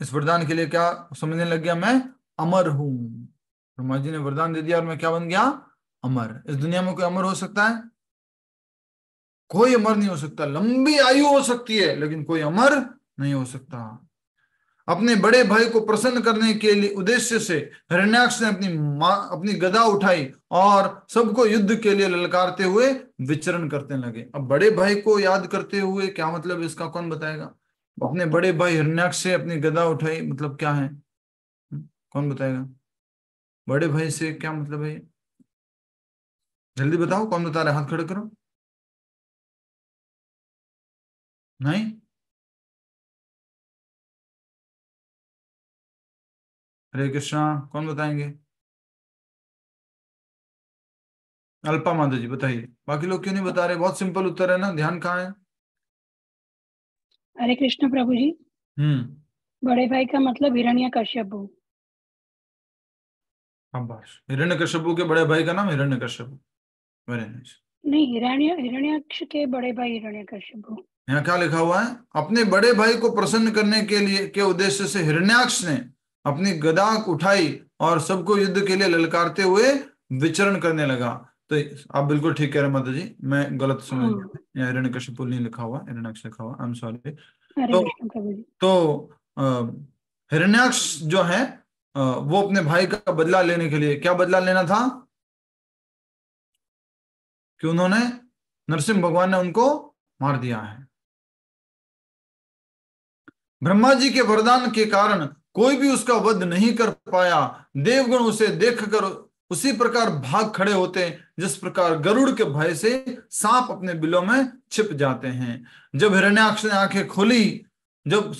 इस वरदान के लिए क्या समझने लग गया? मैं अमर हूं। ब्रह्मा जी ने वरदान दे दिया और मैं क्या बन गया? अमर। इस दुनिया में कोई अमर हो सकता है? कोई अमर नहीं हो सकता। लंबी आयु हो सकती है लेकिन कोई अमर नहीं हो सकता। अपने बड़े भाई को प्रसन्न करने के लिए उद्देश्य से हिरण्याक्ष ने अपनी गदा उठाई और सबको युद्ध के लिए ललकारते हुए विचरण करने लगे। अब बड़े भाई को याद करते हुए क्या मतलब इसका कौन बताएगा? अपने बड़े भाई हिरण्याक्ष से अपनी गदा उठाई मतलब क्या है? कौन बताएगा? बड़े भाई से क्या मतलब है? जल्दी बताओ, कौन बता रहा है? हाथ खड़े करो। नहीं? हरे कृष्णा। कौन बताएंगे? अल्पा माता जी बताइए। बाकी लोग क्यों नहीं बता रहे? बहुत सिंपल उत्तर है ना, ध्यान कहाँ है? हरे कृष्ण प्रभु जी। बड़े भाई का मतलब हिरण्यकश्यप। हिरण्यकश्यप के बड़े भाई का नाम हिरण्यकश्यप। Very nice. नहीं, हिरण्याक्ष के बड़े भाई हिरण्यकश्यप। यहाँ क्या लिखा हुआ है? अपने बड़े भाई को प्रसन्न करने के लिए के उद्देश्य से हिरण्याक्ष ने अपनी गदा उठाई और सबको युद्ध के लिए ललकारते हुए विचरण करने लगा। तो आप बिल्कुल ठीक कह रहे हैं माता जी, मैं गलत समझ गया, यहाँ हिरण्यकशिपु नहीं लिखा हुआ, हिरण्याक्ष लिखा हुआ, आई एम सॉरी। हरे कृष्ण प्रभु जी। तो हिरण्याक्ष जो है वो अपने भाई का बदला लेने के लिए, क्या बदला लेना था कि उन्होंने, नरसिंह भगवान ने उनको मार दिया है। ब्रह्मा जी के वरदान के कारण कोई भी उसका वध नहीं कर पाया। देवगण उसे देखकर उसी प्रकार भाग खड़े होते जिस प्रकार गरुड़ के भय से सांप अपने बिलों में छिप जाते हैं। जब हिरण्याक्ष ने आंखें खोली, जब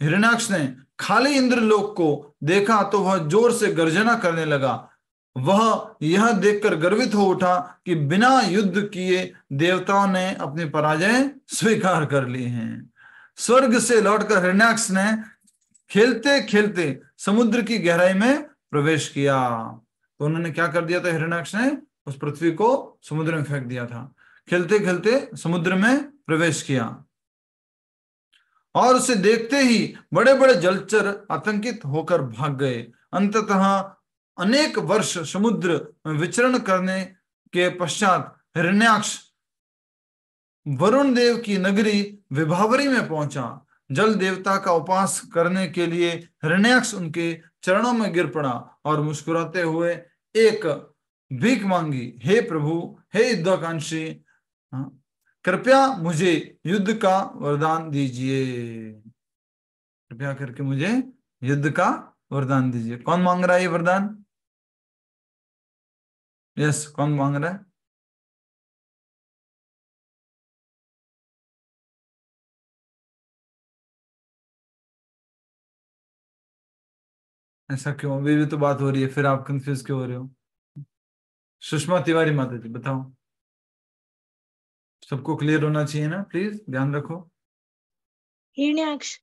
हिरण्याक्ष ने खाली इंद्रलोक को देखा तो वह जोर से गर्जना करने लगा। वह यह देखकर गर्वित हो उठा कि बिना युद्ध किए देवताओं ने अपनी पराजय स्वीकार कर ली हैं। स्वर्ग से लौटकर हिरण्याक्ष ने खेलते खेलते समुद्र की गहराई में प्रवेश किया। तो उन्होंने क्या कर दिया था? हिरण्याक्ष ने उस पृथ्वी को समुद्र में फेंक दिया था। खेलते खेलते समुद्र में प्रवेश किया और उसे देखते ही बड़े बड़े जलचर आतंकित होकर भाग गए। अंततः अनेक वर्ष समुद्र में विचरण करने के पश्चात हिरण्याक्ष वरुण देव की नगरी विभावरी में पहुंचा। जल देवता का उपास करने के लिए हिरण्याक्ष उनके चरणों में गिर पड़ा और मुस्कुराते हुए एक भीख मांगी, हे प्रभु, हे युद्धाकांक्षी, कृपया मुझे युद्ध का वरदान दीजिए, कृपया करके मुझे युद्ध का वरदान दीजिए। कौन मांग रहा है ये वरदान? यस, कौन मांग रहा है? ऐसा क्यों? अभी भी तो बात हो रही है, फिर आप कंफ्यूज क्यों हो रहे हो? सुषमा तिवारी माता जी बताओ, सबको क्लियर होना चाहिए ना, प्लीज ध्यान रखो। हिरण्याक्ष।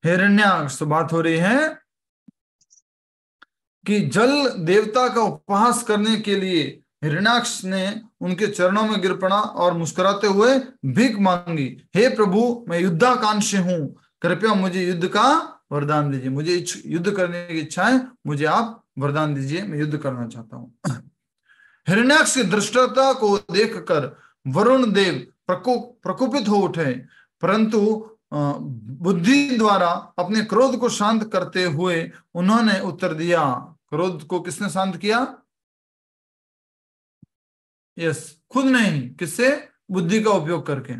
हिरण्याक्ष, तो बात हो रही है कि जल देवता का उपहास करने के लिए हिरण्याक्ष ने उनके चरणों में गिर पड़ा और मुस्कुराते हुए भीख मांगी, हे प्रभु, मैं युद्धाकांक्षी हूं, कृपया मुझे युद्ध का वरदान दीजिए, मुझे युद्ध करने की इच्छा है, मुझे आप वरदान दीजिए, मैं युद्ध करना चाहता हूं। हिरण्याक्ष की धृष्टता को देखकर वरुण देव प्रकोपित हो उठे, परंतु बुद्धि द्वारा अपने क्रोध को शांत करते हुए उन्होंने उत्तर दिया। क्रोध को किसने शांत किया? यस, खुद नहीं, किससे? बुद्धि का उपयोग करके।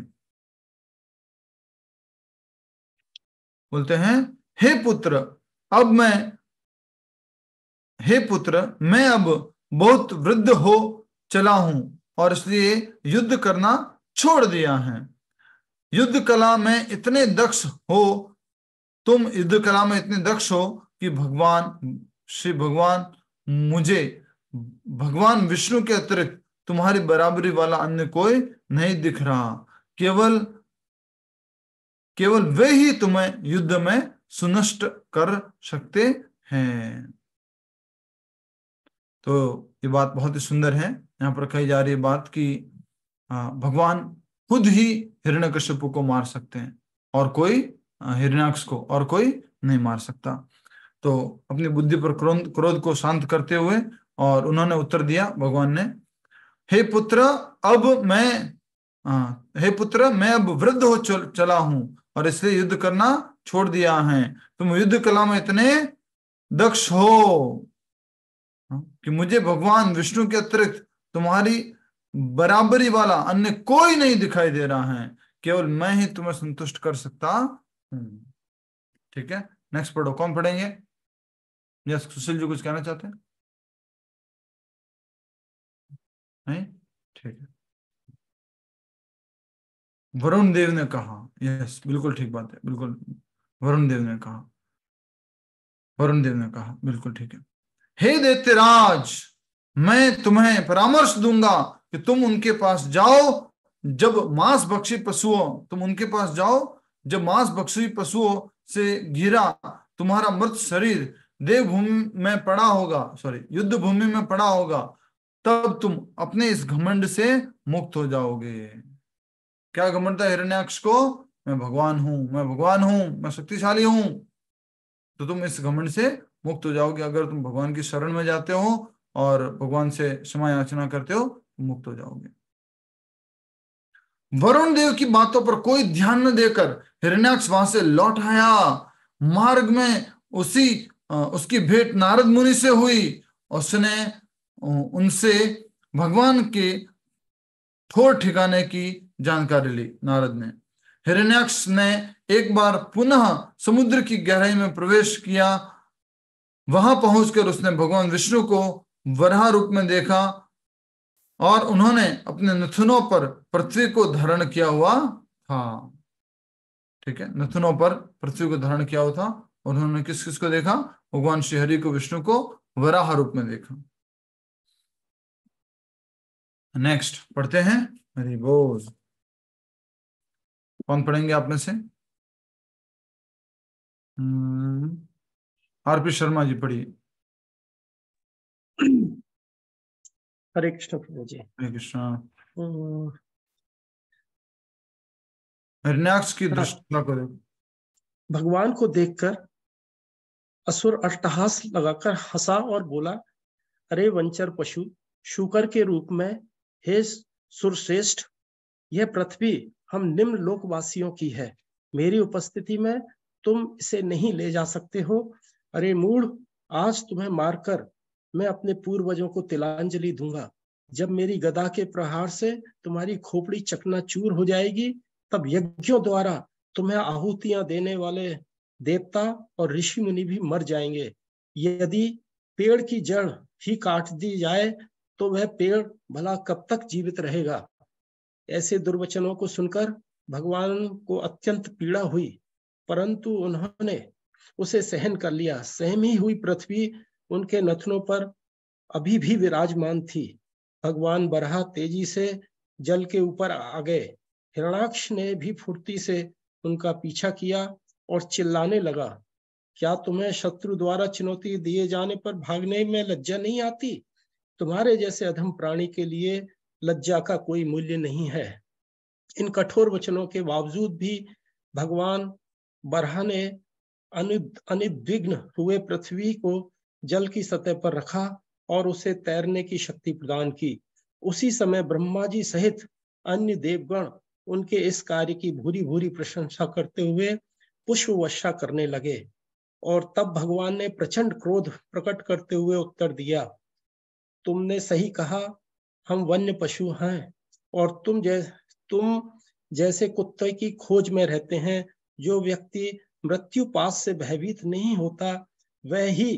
बोलते हैं, हे पुत्र, मैं अब बहुत वृद्ध हो चला हूं और इसलिए युद्ध करना छोड़ दिया है। युद्ध कला में इतने दक्ष हो, तुम युद्ध कला में इतने दक्ष हो कि मुझे भगवान विष्णु के अतिरिक्त तुम्हारी बराबरी वाला अन्य कोई नहीं दिख रहा। केवल वे ही तुम्हें युद्ध में सुनष्ट कर सकते हैं। तो ये बात बहुत ही सुंदर है। यहाँ पर कही जा रही है बात कि भगवान खुद ही हिरण्यकशिपु को मार सकते हैं और कोई हिरण्याक्ष को और कोई नहीं मार सकता। तो अपनी बुद्धि पर क्रोध को शांत करते हुए और उन्होंने उत्तर दिया भगवान ने, हे पुत्र, मैं अब वृद्ध हो चला हूं और इसलिए युद्ध करना छोड़ दिया है। तुम युद्ध कला में इतने दक्ष हो कि मुझे भगवान विष्णु के अतिरिक्त तुम्हारी बराबरी वाला अन्य कोई नहीं दिखाई दे रहा है, केवल मैं ही तुम्हें संतुष्ट कर सकता हूं। ठीक है, नेक्स्ट पढ़ो। कौन पढ़ेंगे? यस, सुशील जी कुछ कहना चाहते हैं? नहीं? ठीक है। वरुण देव ने कहा, यस बिल्कुल ठीक बात है, बिल्कुल वरुण देव ने कहा, बिल्कुल ठीक है। हे दैत्यराज, मैं तुम्हें परामर्श दूंगा कि तुम उनके पास जाओ जब मांस भक्षी पशुओं से घिरा तुम्हारा मृत शरीर देवभूमि में पड़ा होगा, युद्ध भूमि में पड़ा होगा, तब तुम अपने इस घमंड से मुक्त हो जाओगे। क्या घमंड था हिरण्याक्ष को? मैं भगवान हूं, मैं भगवान हूं, मैं शक्तिशाली हूं। तो तुम इस घमंड से मुक्त हो जाओगे। अगर तुम भगवान की शरण में जाते हो और भगवान से क्षमा याचना करते हो, तो मुक्त हो जाओगे। वरुण देव की बातों पर कोई ध्यान न देकर हिरण्याक्ष वहां से लौट आया। मार्ग में उसकी भेंट नारद मुनि से हुई। उसने उनसे भगवान के ठोर ठिकाने की जानकारी ली। नारद ने हिरण्याक्ष ने एक बार पुनः समुद्र की गहराई में प्रवेश किया। वहां पहुंचकर उसने भगवान विष्णु को वराह रूप में देखा और उन्होंने अपने नथुनों पर पृथ्वी को धारण किया हुआ था। ठीक है, नथुनों पर पृथ्वी को धारण किया हुआ था। और उन्होंने किस किस को देखा? भगवान श्री हरि को, विष्णु को वराह रूप में देखा। नेक्स्ट पढ़ते हैं। हरि बोल। कौन पढ़ेंगे आप में से? आरपी शर्मा जी पढ़िए। हरे कृष्ण प्रभु जी। हरे कृष्ण। हिरण्याक्ष की दृष्टि को देखो। भगवान को देखकर असुर अट्टहास लगाकर हंसा और बोला, अरे वंचर पशु, शूकर के रूप में हे सुरश्रेष्ठ, यह पृथ्वी हम निम्न लोकवासियों की है। मेरी उपस्थिति में तुम इसे नहीं ले जा सकते हो। अरे मूढ़, आज तुम्हें मारकर मैं अपने पूर्वजों को तिलांजलि दूंगा। जब मेरी गदा के प्रहार से तुम्हारी खोपड़ी चकनाचूर हो जाएगी, तब यज्ञों द्वारा तुम्हें आहुतियां देने वाले देवता और ऋषि मुनि भी मर जाएंगे। यदि पेड़ की जड़ ही काट दी जाए तो वह पेड़ भला कब तक जीवित रहेगा। ऐसे दुर्वचनों को सुनकर भगवान को अत्यंत पीड़ा हुई, परंतु उन्होंने उसे सहन कर लिया। सहमी हुई पृथ्वी उनके नथनों पर अभी भी विराजमान थी। भगवान बराह तेजी से जल के ऊपर आ गए। हिरण्याक्ष ने भी फुर्ती से उनका पीछा किया और चिल्लाने लगा, क्या तुम्हें शत्रु द्वारा चुनौती दिए जाने पर भागने में लज्जा नहीं आती? तुम्हारे जैसे अधम प्राणी के लिए लज्जा का कोई मूल्य नहीं है। इन कठोर वचनों के बावजूद भी भगवान बराह ने अनिद्विग्न हुए पृथ्वी को जल की सतह पर रखा और उसे तैरने की शक्ति प्रदान की। उसी समय ब्रह्मा जी सहित अन्य देवगण उनके इस कार्य की भूरी भूरी प्रशंसा करते हुए पुष्प वर्षा करने लगे। और तब भगवान ने प्रचंड क्रोध प्रकट करते हुए उत्तर दिया, तुमने सही कहा, हम वन्य पशु हैं और तुम जैसे कुत्ते की खोज में रहते हैं। जो व्यक्ति मृत्यु पास से भयभीत नहीं होता, वह ही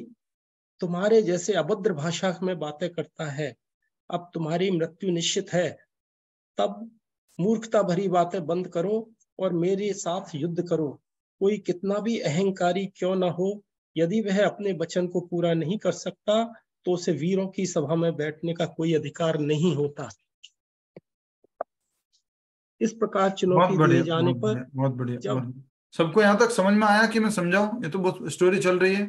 तुम्हारे जैसे अभद्र भाषा में बातें करता है। अब तुम्हारी मृत्यु निश्चित है, तब मूर्खता भरी बातें बंद करो और मेरे साथ युद्ध करो। कोई कितना भी अहंकारी क्यों न हो, यदि वह अपने वचन को पूरा नहीं कर सकता तो उसे वीरों की सभा में बैठने का कोई अधिकार नहीं होता। इस प्रकार चुनौती दिए जाने पर बहुत बढ़िया। सबको यहाँ तक समझ में आया कि मैं समझाऊं? ये तो बहुत स्टोरी चल रही है।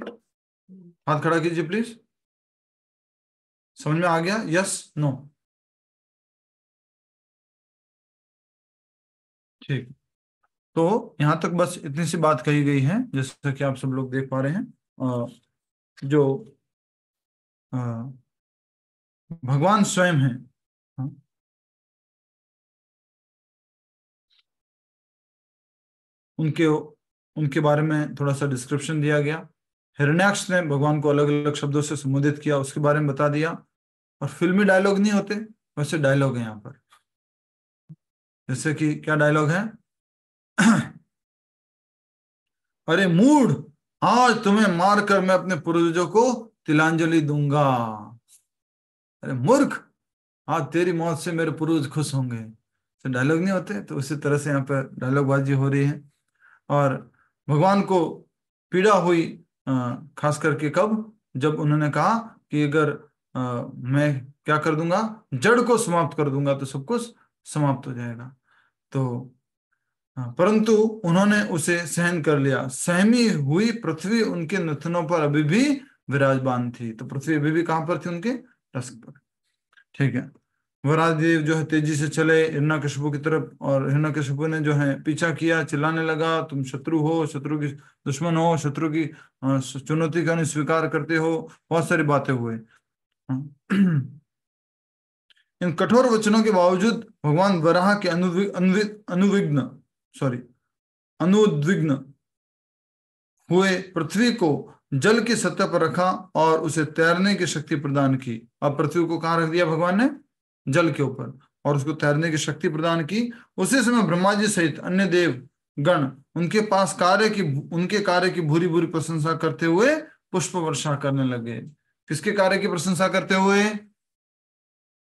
हाथ खड़ा कीजिए प्लीज। समझ में आ गया? Yes, no? ठीक। तो यहाँ तक बस इतनी सी बात कही गई है, जैसा कि आप सब लोग देख पा रहे हैं। जो भगवान स्वयं है, उनके बारे में थोड़ा सा डिस्क्रिप्शन दिया गया। हिरण्याक्ष ने भगवान को अलग अलग शब्दों से संबोधित किया, उसके बारे में बता दिया। और फिल्मी डायलॉग नहीं होते, वैसे डायलॉग है यहाँ पर। जैसे कि क्या डायलॉग है? अरे मूढ़, आज तुम्हें मारकर मैं अपने पूर्वजों को तिलांजलि दूंगा। अरे मूर्ख, आज तेरी मौत से मेरे पूर्वज खुश होंगे। तो डायलॉग नहीं होते, तो उसी तरह से यहाँ पर डायलॉग बाजी हो रही है। और भगवान को पीड़ा हुई खास करके कब? जब उन्होंने कहा कि अगर मैं क्या कर दूंगा, जड़ को समाप्त कर दूंगा तो सब कुछ समाप्त हो जाएगा। तो परंतु उन्होंने उसे सहन कर लिया। सहमी हुई पृथ्वी उनके नथनों पर अभी भी विराजमान थी। तो पृथ्वी अभी भी कहां पर थी? उनके टस्क पर। ठीक है। वराहदेव जो है तेजी से चले हिरण्यकशिपु की तरफ, और हिरण्यकशिपु ने जो है पीछा किया, चिल्लाने लगा, तुम शत्रु हो, शत्रु की दुश्मन हो, शत्रु की चुनौती का नहीं स्वीकार करते हो, बहुत सारी बातें हुए। इन कठोर वचनों के बावजूद भगवान वराह के अनुद्विग्न हुए, पृथ्वी को जल की सतह पर रखा और उसे तैरने की शक्ति प्रदान की। अब पृथ्वी को कहाँ रख दिया भगवान ने? जल के ऊपर, और उसको तैरने की शक्ति प्रदान की। उसी समय ब्रह्मा जी सहित अन्य देव गण उनके कार्य की भूरी भूरी प्रशंसा करते हुए पुष्प वर्षा करने लगे। किसके कार्य की प्रशंसा करते हुए?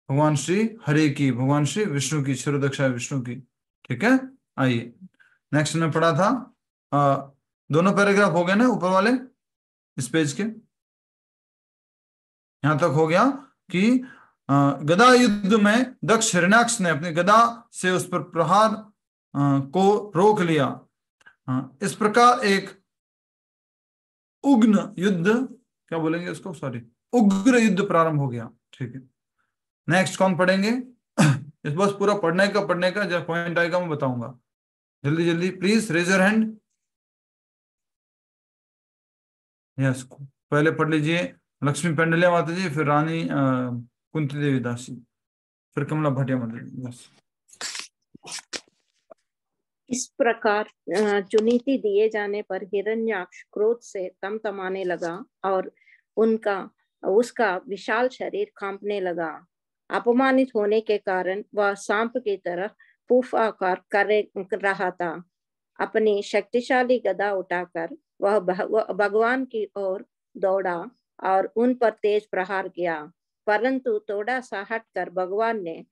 भगवान श्री हरि की, भगवान श्री विष्णु की, शिरोदक्षा विष्णु की। ठीक है, आइए नेक्स्ट में पढ़ा था, दोनों पैराग्राफ हो गए ना ऊपर वाले इस पेज के। यहां तक हो गया कि गदा युद्ध में दक्ष हिरण्याक्ष ने अपनी गदा से उस पर प्रहार को रोक लिया। इस प्रकार एक उग्र युद्ध, क्या बोलेंगे उसको, सॉरी, उग्र युद्ध प्रारंभ हो गया। ठीक है, नेक्स्ट कौन पढ़ेंगे? इस बस पूरा पढ़ने का जब पॉइंट आएगा मैं बताऊंगा। जल्दी जल्दी please raise your hand. Yes, पहले पढ़ लीजिए लक्ष्मी पेंडलिया माता जी, फिर रानी कुंती देवी दासी, फिर कमला भाटिया माता जी। यस। इस प्रकार चुनीति दिए जाने पर हिरण्याक्ष क्रोध से तमतमाने लगा और उसका विशाल शरीर कांपने लगा। अपमानित होने के कारण वह सांप की तरह फूफकार कर रहा था। अपनी शक्तिशाली गदा उठाकर वह भगवान की ओर दौड़ा और उन पर तेज प्रहार किया, परंतु थोड़ा सा हटकर भगवान ने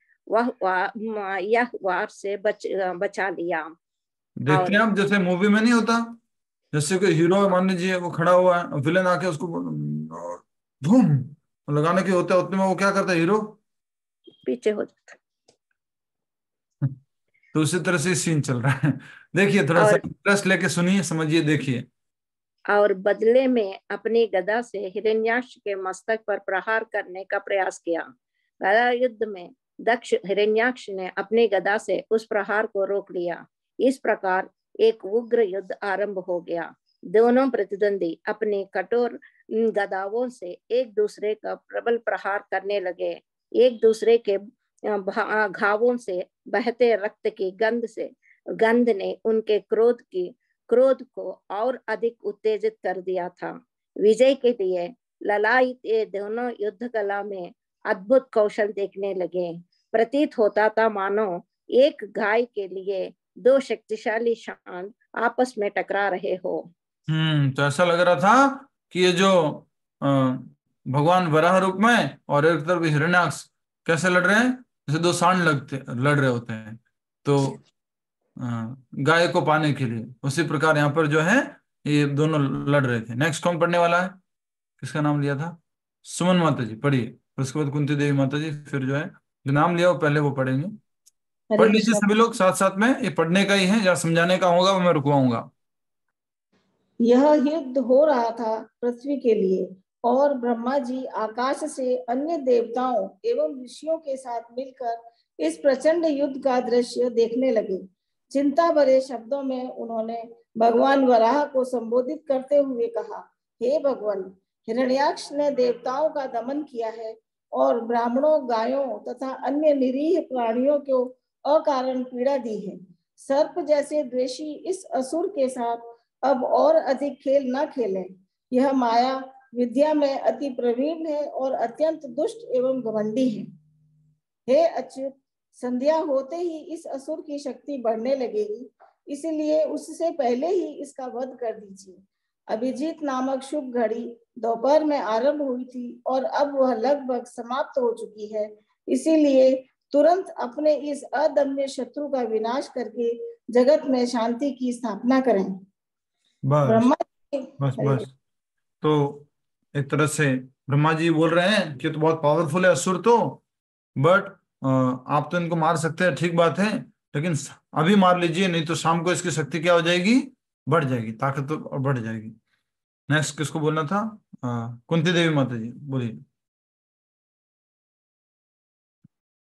यह वार से बचा लिया। देखते हैं आप, जैसे मूवी में नहीं होता, जैसे कोई हीरो मान लीजिए वो खड़ा हुआ है, विलेन आके उसको धूम लगाने के होता है, उतने में वो क्या करता है, हीरो पीछे हो जाता। तो उसी तरह से सीन चल रहा है। देखिए, थोड़ा सा इंटरेस्ट लेके सुनिए, समझिए, देखिए। और बदले में अपनी गदा से हिरण्याक्ष के मस्तक पर प्रहार करने का प्रयास किया। गदा युद्ध में दक्ष हिरण्याक्ष ने अपनी गदा से उस प्रहार को रोक लिया। इस प्रकार एक उग्र युद्ध आरंभ हो गया। दोनों प्रतिद्वंदी अपनी कठोर गदाओं से एक दूसरे का प्रबल प्रहार करने लगे। एक दूसरे के घावों से बहते रक्त की गंध ने उनके क्रोध को और अधिक उत्तेजित कर दिया था। विजय के लिए ललायित ये दोनों युद्ध कला में अद्भुत कौशल देखने लगे। प्रतीत होता था मानो एक गाय के लिए दो शक्तिशाली सांड आपस में टकरा रहे हो। तो ऐसा लग रहा था कि ये जो भगवान वराह रूप में और एक तरफ हिरण्याक्ष कैसे लड़ रहे हैं, जैसे दो सांड लड़ रहे होते हैं, तो गाय को पाने के लिए, उसी प्रकार यहाँ पर जो है ये दोनों लड़ रहे थे। नेक्स्ट कौन पढ़ने वाला है? किसका नाम लिया था? सुमन माता जी पढ़िए, उसके बाद कुंती देवी माता जी, फिर जो है जो नाम लिया वो पहले वो पढ़ेंगे। पढ़ लीजिए सभी लोग साथ साथ में, ये पढ़ने का ही है, जहाँ समझाने का होगा वो मैं रुकवाऊंगा। यह युद्ध हो रहा था पृथ्वी के लिए, और ब्रह्मा जी आकाश से अन्य देवताओं एवं ऋषियों के साथ मिलकर इस प्रचंड युद्ध का दृश्य देखने लगे। चिंता भरे शब्दों में उन्होंने भगवान वराह को संबोधित करते हुए कहा, हे भगवान, हिरण्याक्ष ने देवताओं का दमन किया है और ब्राह्मणों, गायों तथा अन्य निरीह प्राणियों को अकारण पीड़ा दी है। सर्प जैसे द्वेषी इस असुर के साथ अब और अधिक खेल न खेलें। यह माया विद्या में अति प्रवीण है और अत्यंत दुष्ट एवं घमंडी है। हे अच्युत, संध्या होते ही इस असुर की शक्ति बढ़ने लगेगी, इसलिए उससे पहले ही इसका वध कर दीजिए। अभिजीत नामक शुभ घड़ी दोपहर में आरंभ हुई थी और अब वह लगभग समाप्त हो चुकी है, इसीलिए तुरंत अपने इस अदम्य शत्रु का विनाश करके जगत में शांति की स्थापना करें। बस। तो एक तरह से ब्रह्मा जी बोल रहे हैं कि तो बहुत पावरफुल है असुर तो, बट आप तो इनको मार सकते हैं, ठीक बात है, लेकिन अभी मार लीजिए, नहीं तो शाम को इसकी शक्ति क्या हो जाएगी, बढ़ जाएगी, ताकत तो और बढ़ जाएगी। नेक्स्ट किसको बोलना था? कुंती देवी माता जी बोलिए।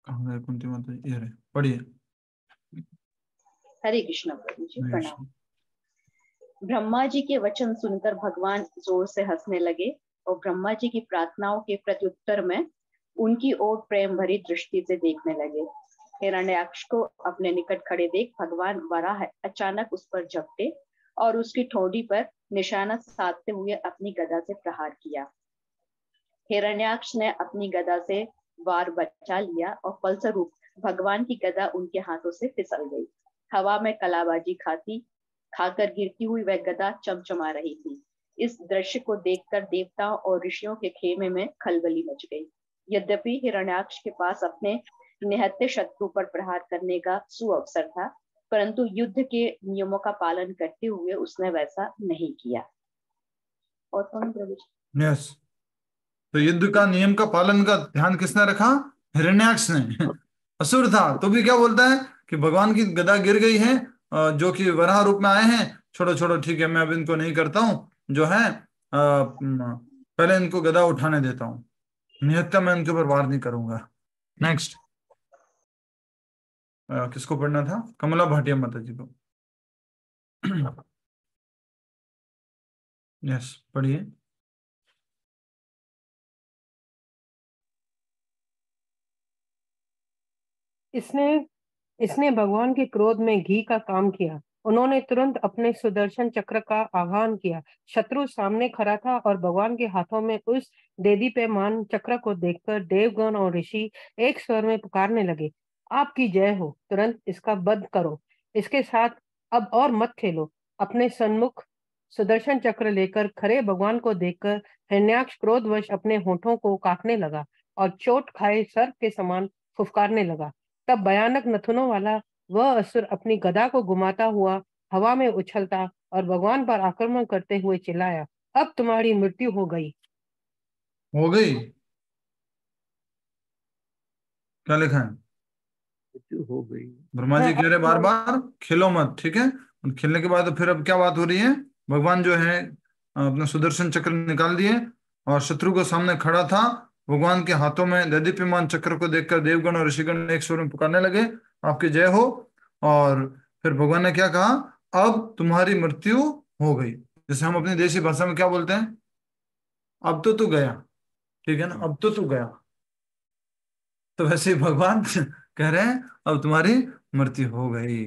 कुंती माता जी, ये रहे, पढ़िए। हरे कृष्ण प्रभु जी, प्रणाम। ब्रह्मा जी के वचन सुनकर भगवान जोर से हंसने लगे और ब्रह्मा जी की प्रार्थनाओं के प्रत्युत्तर में उनकी ओर प्रेम भरी दृष्टि से देखने लगे। हिरण्याक्ष को अपने निकट खड़े देख भगवान वराह अचानक उस पर झपटे और उसकी ठोड़ी पर निशाना साधते हुए अपनी गदा से प्रहार किया। हिरण्याक्ष ने अपनी गदा से वार बचा लिया और फलस्वरूप भगवान की गदा उनके हाथों से फिसल गई। हवा में कलाबाजी खाकर गिरती हुई वह गदा चमचमा रही थी। इस दृश्य को देखकर देवताओं और ऋषियों के खेमे में खलबली मच गई। यद्यपि हिरण्याक्ष के पास अपने निहत्थे शत्रु पर प्रहार करने का सुअवसर था, परंतु युद्ध के नियमों का पालन करते हुए उसने वैसा नहीं किया। और कौन प्रभु जी? यस, तो युद्ध का नियम का पालन का ध्यान किसने रखा? हिरण्याक्ष ने। असुर था तो भी क्या बोलता है कि भगवान की गदा गिर गई है, जो कि वराह रूप में आए हैं, छोड़ो छोड़ो, ठीक है, मैं अब इनको नहीं करता हूँ, जो है पहले इनको गदा उठाने देता हूँ, निहत्था मैं इनके ऊपर वार नहीं करूंगा। नेक्स्ट किसको पढ़ना था? कमला भाटिया माता जी को। यस, पढ़िए। इसने भगवान के क्रोध में घी का काम किया। उन्होंने तुरंत अपने सुदर्शन चक्र का आह्वान किया। शत्रु सामने खड़ा था और भगवान के हाथों में उस देदीप्यमान चक्र को देखकर देवगण और ऋषि एक स्वर में पुकारने लगे, आपकी जय हो, तुरंत इसका वध करो, इसके साथ अब और मत खेलो। अपने सन्मुख सुदर्शन चक्र लेकर खड़े भगवान को देखकर हिरण्याक्ष क्रोधवश अपने होठों को काटने लगा और चोट खाए सर्प के समान फुफकारने लगा। तब भयानक नथुनों वाला वह असुर अपनी गदा को घुमाता हुआ हवा में उछलता और भगवान पर आक्रमण करते हुए चिल्लाया, अब तुम्हारी मृत्यु हो गई। हो गई? क्या लिखा है? मृत्यु हो गई। ब्रह्मा जी कह रहे बार बार खेलो मत, ठीक है। खेलने के बाद फिर अब क्या बात हो रही है? भगवान जो है अपना सुदर्शन चक्र निकाल दिए और शत्रु को सामने खड़ा था। भगवान के हाथों में दैदीप्यमान चक्र को देखकर देवगण और ऋषिगण एक स्वर में पुकारने लगे, आपकी जय हो। और फिर भगवान ने क्या कहा? अब तुम्हारी मृत्यु हो गई। जैसे हम अपनी देशी भाषा में क्या बोलते हैं? अब तो तू गया, ठीक है ना, अब तो तू गया। तो वैसे ही भगवान कह रहे हैं अब तुम्हारी मृत्यु हो गई।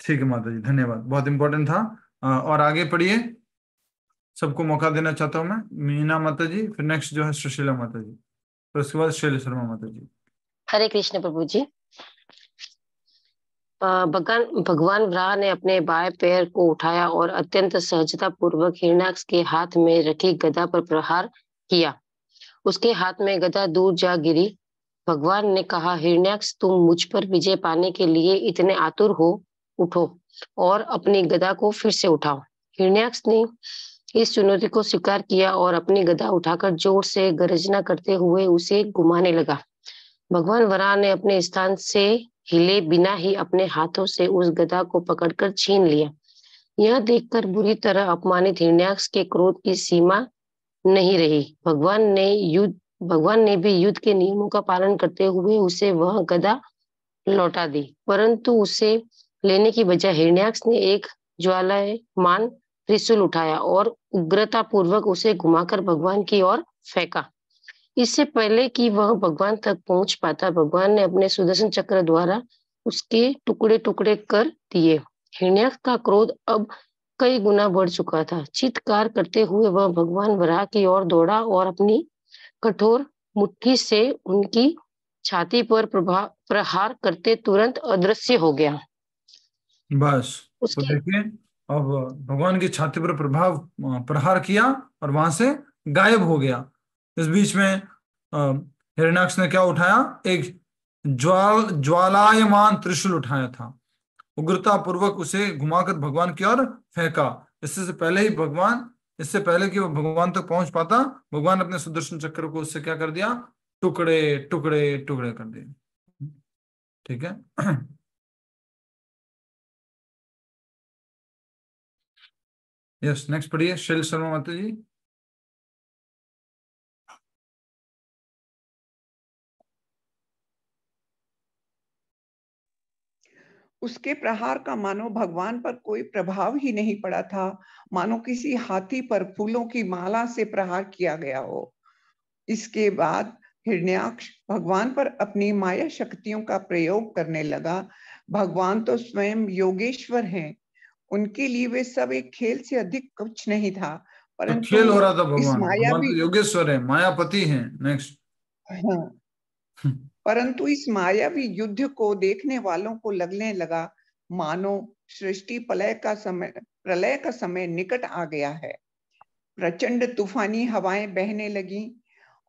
ठीक है माता जी, धन्यवाद, बहुत इंपॉर्टेंट था। और आगे पढ़िए, सबको मौका देना चाहता हूं मैं। मीना माता जी, फिर नेक्स्ट जो है सुशीला माता जी, फिर उसके बाद शैली शर्मा माता जी। हरे कृष्ण प्रभु जी। भगवान वराह ने अपने बाएं पैर को उठाया और अत्यंत सहजता पूर्वक हिरण्याक्ष के हाथ में रखी गदा पर प्रहार किया। उसके हाथ में गदा दूर जा गिरी। भगवान ने कहा, हिरण्याक्ष, तुम मुझ पर विजय पाने के लिए इतने आतुर हो, उठो और अपनी गदा को फिर से उठाओ। हिरण्याक्ष ने इस चुनौती को स्वीकार किया और अपनी गदा उठाकर जोर से गर्जना करते हुए उसे घुमाने लगा। भगवान वराह ने अपने स्थान से हिले बिना ही अपने हाथों से उस गदा को पकड़कर छीन लिया। यह देखकर बुरी तरह अपमानित हिरण्याक्ष के क्रोध की सीमा नहीं रही। भगवान ने भी युद्ध के नियमों का पालन करते हुए उसे वह गदा लौटा दी, परंतु उसे लेने की बजाय हिरण्याक्ष ने एक ज्वालायमान त्रिशूल उठाया और उग्रता पूर्वक उसे घुमाकर भगवान की ओर फेंका। इससे पहले कि वह भगवान तक पहुंच पाता, भगवान ने अपने सुदर्शन चक्र द्वारा उसके टुकड़े टुकड़े कर दिए। हिरण्याक्ष का क्रोध अब कई गुना बढ़ चुका था। चित्कार करते हुए वह भगवान वराह की ओर दौड़ा और अपनी कठोर मुट्ठी से उनकी छाती पर प्रहार करते तुरंत अदृश्य हो गया। बस तो देखिए, अब भगवान की छाती पर प्रहार किया और वहां से गायब हो गया। इस बीच में हिरण्याक्ष ने क्या उठाया? एक ज्वालायमान त्रिशूल उठाया था। उग्रता पूर्वक उसे घुमाकर भगवान की ओर फेंका। इससे पहले कि वो भगवान तक पहुंच पाता, भगवान अपने सुदर्शन चक्र को उससे क्या कर दिया? टुकड़े टुकड़े टुकड़े कर दिए। ठीक है। यस, नेक्स्ट पढ़िए, शैल शर्मा माता जी। उसके प्रहार का मानो भगवान पर कोई प्रभाव ही नहीं पड़ा था, मानो किसी हाथी पर फूलों की माला से प्रहार किया गया हो। इसके बाद हिरण्याक्ष भगवान पर अपनी माया शक्तियों का प्रयोग करने लगा। भगवान तो स्वयं योगेश्वर हैं, उनके लिए वे सब एक खेल से अधिक कुछ नहीं था। तो परंतु खेल हो रहा था, इस भगवान मायावी, तो योगेश्वर है, मायापति हैं। नेक्स्ट। हाँ, परंतु इस मायावी युद्ध को देखने वालों को लगने लगा मानो सृष्टि प्रलय का समय निकट आ गया है। प्रचंड तूफानी हवाएं बहने लगी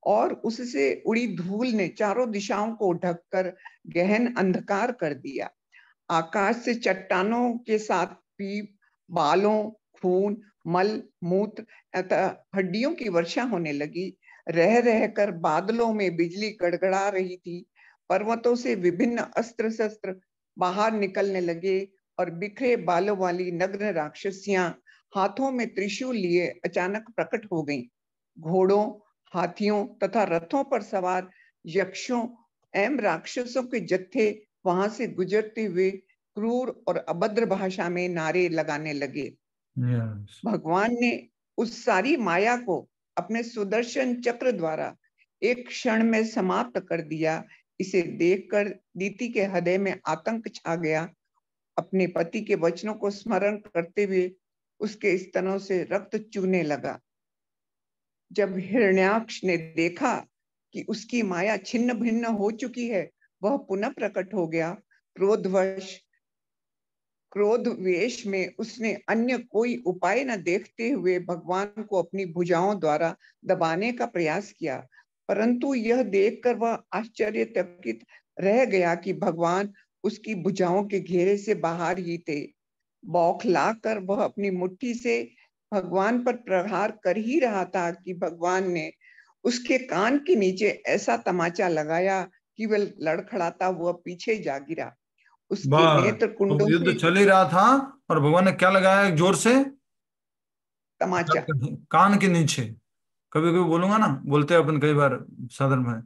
और उससे उड़ी धूल ने चारों दिशाओं को ढककर गहन अंधकार कर दिया। आकाश से चट्टानों के साथ भी बालों, खून, मल, मूत्र अतः हड्डियों की वर्षा होने लगी। रह रहकर बादलों में बिजली गड़गड़ा रही थी। पर्वतों से विभिन्न अस्त्र शस्त्र बाहर निकलने लगे और बिखरे बालों वाली नग्न राक्षसियां हाथों में त्रिशूल लिए अचानक प्रकट हो गईं। घोड़ों, हाथियों तथा रथों पर सवार यक्षों एवं राक्षसों के जत्थे वहां से गुजरते हुए क्रूर और अभद्र भाषा में नारे लगाने लगे। भगवान ने उस सारी माया को अपने सुदर्शन चक्र द्वारा एक क्षण में समाप्त कर दिया। इसे देखकर दीति के हृदय में आतंक छा गया। अपने पति के वचनों को स्मरण करते हुए उसके स्तनों से रक्त चूने लगा। जब हिरण्याक्ष ने देखा कि उसकी माया छिन्न भिन्न हो चुकी है, वह पुनः प्रकट हो गया। क्रोध वेश में उसने अन्य कोई उपाय न देखते हुए भगवान को अपनी भुजाओं द्वारा दबाने का प्रयास किया, परंतु यह देखकर वह आश्चर्यचकित रह गया कि भगवान उसकी भुजाओं के घेरे से बाहर ही थे। बौखलाकर वह अपनी मुट्ठी से भगवान पर प्रहार कर ही रहा था कि भगवान ने उसके कान के नीचे ऐसा तमाचा लगाया कि वह लड़खड़ाता हुआ पीछे जा गिरा। उसके नेत्र कुंडों युद्ध से चल ही रहा था और भगवान ने क्या लगाया? जोर से तमाचा कान के नीचे। कभी कभी बोलूंगा ना, बोलते हैं अपन कई बार साधन में,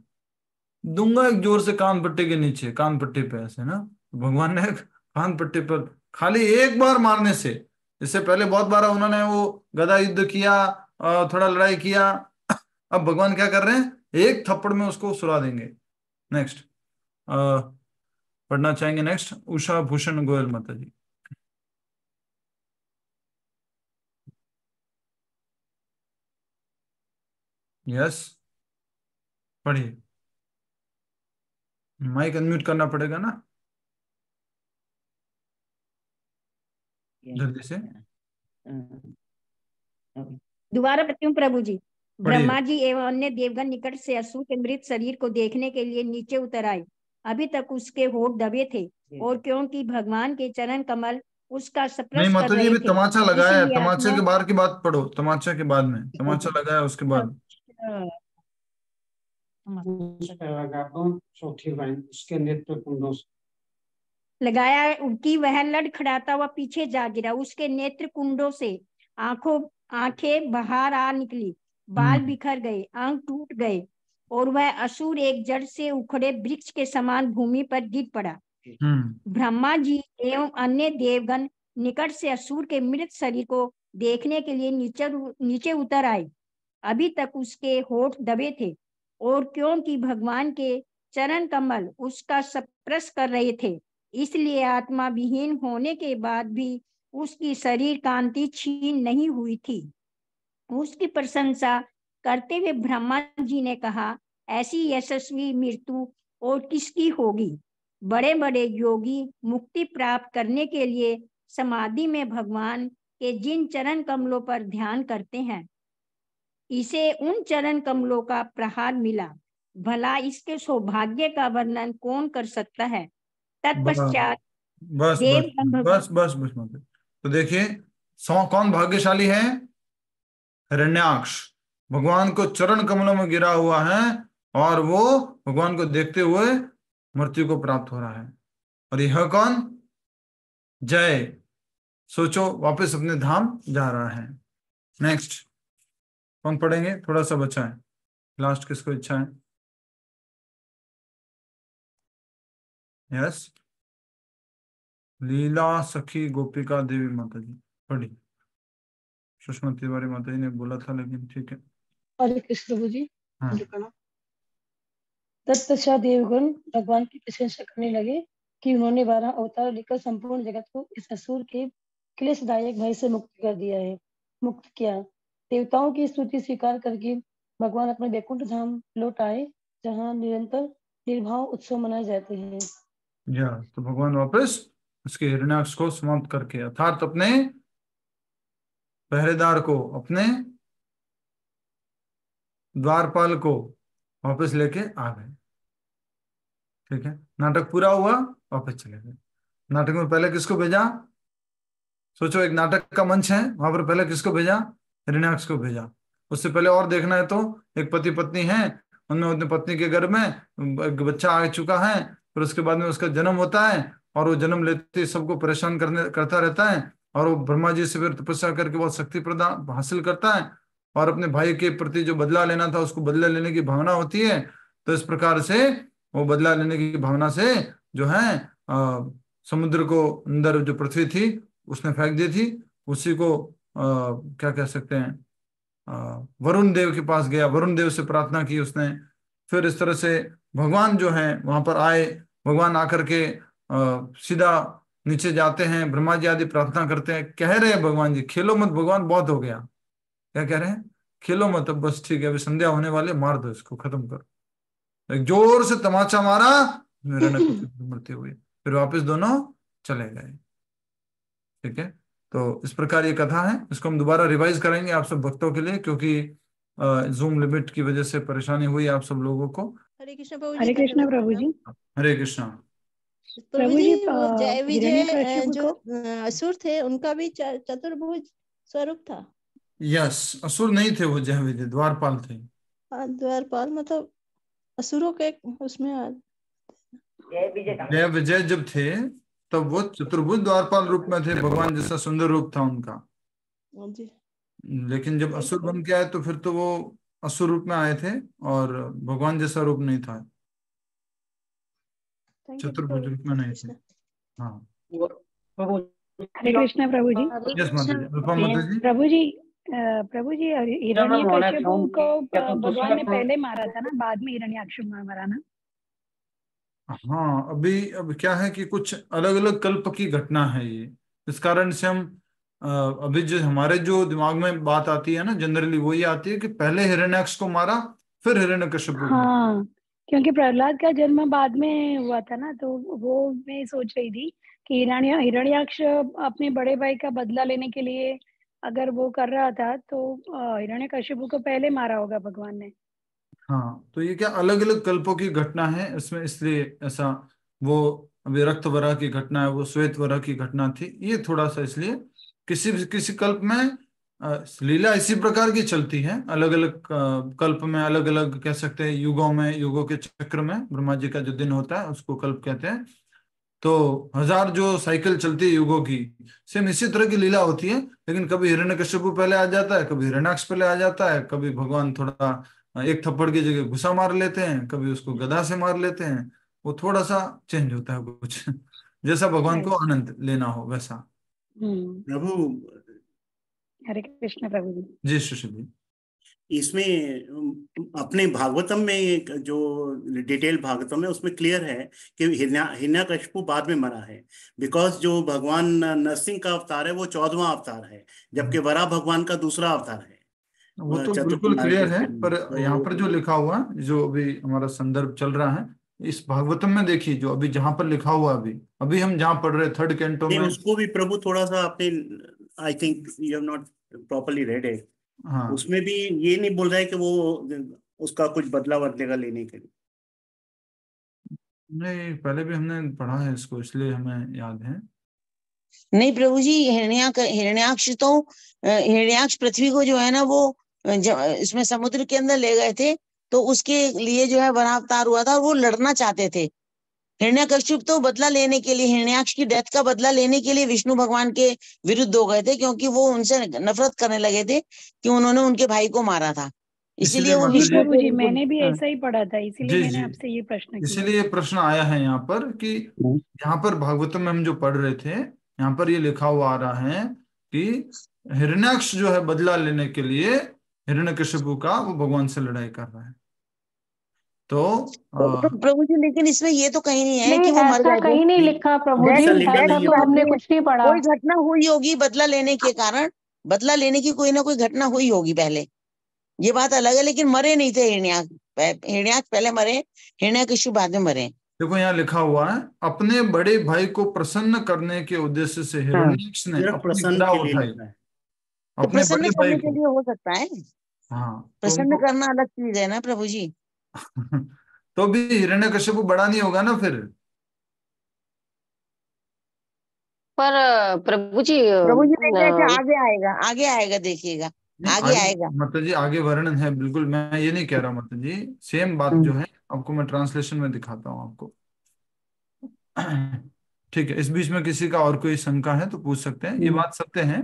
दूंगा एक जोर से कान पट्टी के नीचे, कान पट्टी पे ऐसे ना। भगवान ने कान पट्टी पर खाली एक बार मारने से, इससे पहले बहुत बार उन्होंने वो गदा युद्ध किया, थोड़ा लड़ाई किया। अब भगवान क्या कर रहे हैं? एक थप्पड़ में उसको सुला देंगे। नेक्स्ट पढ़ना चाहेंगे। नेक्स्ट उषा भूषण गोयल माता जी। यस, पढ़िए। माइक अनम्यूट करना पड़ेगा ना जल्दी से। दोबारा पढ़ती हूँ प्रभु जी। ब्रह्मा जी एवं अन्य देवगण निकट से असुर के मृत शरीर को देखने के लिए नीचे उतर आए। अभी तक उसके होठ दबे थे और क्योंकि भगवान के चरण कमल उसका स्पर्श नहीं कर माता जी, रहे अभी थे, तमाचा लगाया है। इसीलिए तमाचे आत्मा के बाहर की बात पढ़ो। तमाचा के बाद में तमाचा लगाया, उसके बाद उसके नेत्र कुंडों से लगाया कि वह लड़खड़ाता हुआ पीछे जा गिरा। उसके नेत्र कुंडों से आंखें बाहर आ निकली, बाल बिखर गए, अंग टूट गए और वह असुर एक जड़ से उखड़े वृक्ष के समान भूमि पर गिर पड़ा। ब्रह्मा जी एवं अन्य देवगण निकट से असुर के मृत शरीर को देखने के लिए नीचे उतर आए। अभी तक उसके होठ दबे थे और क्योंकि भगवान के चरण कमल उसका स्पर्श कर रहे थे, इसलिए आत्मा विहीन होने के बाद भी उसकी शरीर कांति छीन नहीं हुई थी। उसकी प्रशंसा करते हुए ब्रह्मा जी ने कहा, ऐसी यशस्वी मृत्यु और किसकी होगी? बड़े बड़े योगी मुक्ति प्राप्त करने के लिए समाधि में भगवान के जिन चरण कमलों पर ध्यान करते हैं, इसे उन चरण कमलों का प्रहार मिला। भला इसके सौभाग्य का वर्णन कौन कर सकता है? तत्पश्चात बस बस बस बस बस। तो देखिए कौन भाग्यशाली है? हिरण्याक्ष भगवान को चरण कमलों में गिरा हुआ है और वो भगवान को देखते हुए मृत्यु को प्राप्त हो रहा है। और यह कौन? जय। सोचो, वापस अपने धाम जा रहा है। नेक्स्ट कौन पढ़ेंगे? थोड़ा सा बचा है, लास्ट किसको इच्छा है? यस लीला सखी गोपिका देवी माता जी पढ़ी। सुषमा तिवारी माता जी ने बोला था, लेकिन ठीक है। हरे कृष्ण प्रभु जी। हाँ। तत्पश्चात देवगण भगवान की प्रशंसा करने लगे कि उन्होंने 12 अवतार लेकर संपूर्ण जगत को इस असुर के क्लेशदायक भय से मुक्त किया। देवताओं की स्तुति स्वीकार करके भगवान अपने वैकुंठ धाम लौट आए, जहाँ निरंतर निर्भाव उत्सव मनाए जाते हैं। तो भगवान वापस उसके हिरण्याक्ष को समाप्त करके, अर्थात अपने पहरेदार को, अपने द्वारपाल को वापस लेके आ गए। ठीक है, नाटक पूरा हुआ, वापस चले गए। नाटक में पहले किसको भेजा? सोचो, एक नाटक का मंच है, वहां पर पहले किसको भेजा? हिरण्याक्ष को भेजा। उससे पहले और देखना है तो एक पति पत्नी है, उनमें अपनी पत्नी के घर में एक बच्चा आ चुका है, फिर उसके बाद में उसका जन्म होता है, और वो जन्म लेते ही सबको परेशान करता रहता है, और वो ब्रह्मा जी से फिर तपस्या करके बहुत शक्ति प्रदान हासिल करता है, और अपने भाई के प्रति जो बदला लेना था उसको बदला लेने की भावना होती है। तो इस प्रकार से वो बदला लेने की भावना से जो है समुद्र को अंदर जो पृथ्वी थी उसने फेंक दी थी। उसी को क्या कह सकते हैं, वरुण देव के पास गया, वरुण देव से प्रार्थना की उसने। फिर इस तरह से भगवान जो है वहां पर आए। भगवान आकर के सीधा नीचे जाते हैं, ब्रह्मा जी आदि प्रार्थना करते हैं। कह रहे हैं भगवान जी, खेलो मत भगवान, बहुत हो गया। क्या कह रहे हैं? खेलो मत, अब बस ठीक है, अभी संध्या होने वाले, मार दो इसको, खत्म करो। एक जोर से तमाचा मारा, मरते हुए, फिर वापस दोनों चले गए। ठीक है, तो इस प्रकार ये कथा है। इसको हम दोबारा रिवाइज करेंगे आप सब भक्तों के लिए, क्योंकि जूम लिमिट की वजह से परेशानी हुई आप सब लोगों को। हरे कृष्ण प्रभु जी। हरे कृष्ण प्रभु जी। हरे कृष्ण प्रभु जी। जय विजय जो असुर थे उनका भी चतुर्भुज स्वरूप था। यस, असुर नहीं थे वो, जय विजय द्वारपाल थे। द्वारपाल मतलब असुरों के उसमें जय विजय जब थे तब वो चतुर्भुज द्वारपाल रूप में थे, भगवान जैसा सुंदर रूप था उनका। जी। लेकिन जब असुर बन के आए तो फिर तो वो असुर रूप में आए थे, और भगवान जैसा रूप नहीं था, चतुर्भुज रूप में नहीं थे। हाँ, हरे कृष्ण प्रभु जी। यस माता जी, रूपा माता जी। प्रभु जी हिरण्यकश्यप को भगवान ने पहले मारा था ना, बाद में हिरण्याक्ष मारा ना? हाँ, अब क्या है कि कुछ अलग अलग कल्प की घटना है ये, इस कारण से हम अभी जो हमारे जो दिमाग में बात आती है ना, जनरली वो ये आती है कि पहले हिरण्याक्ष को मारा, फिर हिरण्यकश्यप को। हाँ, क्योंकि प्रहलाद का जन्म बाद में हुआ था ना, तो वो मैं सोच रही थी कि हिरण्याक्ष अपने बड़े भाई का बदला लेने के लिए अगर वो कर रहा था तो हिरण्यकश्यप को पहले मारा होगा भगवान ने। हाँ, तो ये क्या अलग अलग कल्पों की घटना है इसमें, इसलिए ऐसा। वो अभी रक्त वरा की घटना है, वो श्वेत वरा की घटना थी, ये थोड़ा सा इसलिए किसी कल्प में लीला इसी प्रकार की चलती है। अलग अलग कल्प में अलग अलग कह सकते हैं, युगों में, युगों के चक्र में ब्रह्मा जी का जो दिन होता है उसको कल्प कहते हैं। तो 1000 जो साइकिल चलती है युगों की, सेम इसी तरह की लीला होती है। लेकिन कभी हिरण्यकश्यप पहले आ जाता है, कभी हिरण्याक्ष पहले आ जाता है, कभी भगवान थोड़ा एक थप्पड़ की जगह घुसा मार लेते हैं, कभी उसको गदा से मार लेते हैं। वो थोड़ा सा चेंज होता है कुछ जैसा भगवान को आनंद लेना हो वैसा। प्रभु हरे कृष्ण प्रभु जी। जी सुशील जी। इसमें अपने भागवतम में एक जो डिटेल भागवतम है उसमें क्लियर है कि हिरण्याकश्यप बाद में मरा है, बिकॉज जो भगवान नरसिंह का अवतार है वो 14वां अवतार है, जबकि वरा भगवान का दूसरा अवतार है। वो तो बिल्कुल क्लियर है, पर यहाँ पर जो लिखा हुआ, जो अभी हमारा संदर्भ चल रहा है इस भागवतम में, देखिए जो अभी जहां पर लिखा हुआ, अभी हम जहां पढ़ रहे 3rd कैंटो में, उसको भी प्रभु थोड़ा सा आपने, I think you have not properly read it. हाँ, उसमें भी ये नहीं बोल रहा है कि वो उसका कुछ बदला बदलेगा लेने के लिए। नहीं, पहले भी हमने पढ़ा है इसको, इसलिए हमें याद है। नहीं प्रभु जी, हिरण्याक्ष पृथ्वी को जो है ना वो इसमें समुद्र के अंदर ले गए थे, तो उसके लिए जो है वरावतार हुआ था, और वो लड़ना चाहते थे। हिरण्याकश्यप तो बदला लेने के लिए, हिरण्याक्ष की डेथ का बदला लेने के लिए विष्णु भगवान के विरुद्ध हो गए थे, क्योंकि वो उनसे नफरत करने लगे थे कि उन्होंने उनके भाई को मारा था। इसीलिए वो माता जी, विषयों प्रभु जी को मैंने भी हाँ, ऐसा ही पढ़ा था, इसीलिए जी मैंने जी, आपसे ये प्रश्न किया। इसीलिए ये प्रश्न आया है यहाँ पर कि यहाँ पर भागवतम में हम जो पढ़ रहे थे, यहाँ पर ये लिखा हुआ आ रहा है कि हिरण्याक्ष जो है बदला लेने के लिए हिरण्यकशिपु का वो भगवान से लड़ाई कर रहा है। तो तो प्रभु जी लेकिन इसमें ये तो कहीं नहीं है नहीं, कि वो मर ऐसा गए थे। कहीं नहीं लिखा प्रभु जी, ऐसा लिखा ऐसा नहीं है तो हमने प्रभु। कुछ नहीं पढ़ा। कोई घटना हुई होगी बदला लेने के कारण, बदला लेने की कोई ना कोई घटना हुई होगी पहले, ये बात अलग है, लेकिन मरे नहीं थे हिरण्याक्ष। हिरण्याक्ष पहले मरे, हिरण्यकशिपु बाद में मरे। देखो यहाँ लिखा हुआ है, अपने बड़े भाई को प्रसन्न करने के उद्देश्य से हिरण्याक्ष ने सिर्फ अपनी प्रसन्न गदा के लिए उठाई लिखा है। तो अपने प्रसन्न बड़े भाई करने के को। लिए हो सकता है, हाँ, तो प्रसन्न उनको करना अलग चीज है ना प्रभु जी। तो भी हिरण्यकशिपु बड़ा नहीं होगा ना फिर। पर प्रभु जी प्रभु जी देखिए ऐसे आगे आएगा, आगे आएगा, देखिएगा नहीं, आगे आएगा। माता जी आगे वर्णन है, बिल्कुल मैं ये नहीं कह रहा माता जी, सेम बात जो है आपको मैं ट्रांसलेशन में दिखाता हूँ आपको। ठीक है, इस बीच में किसी का और कोई शंका है तो पूछ सकते हैं। ये बात सत्य है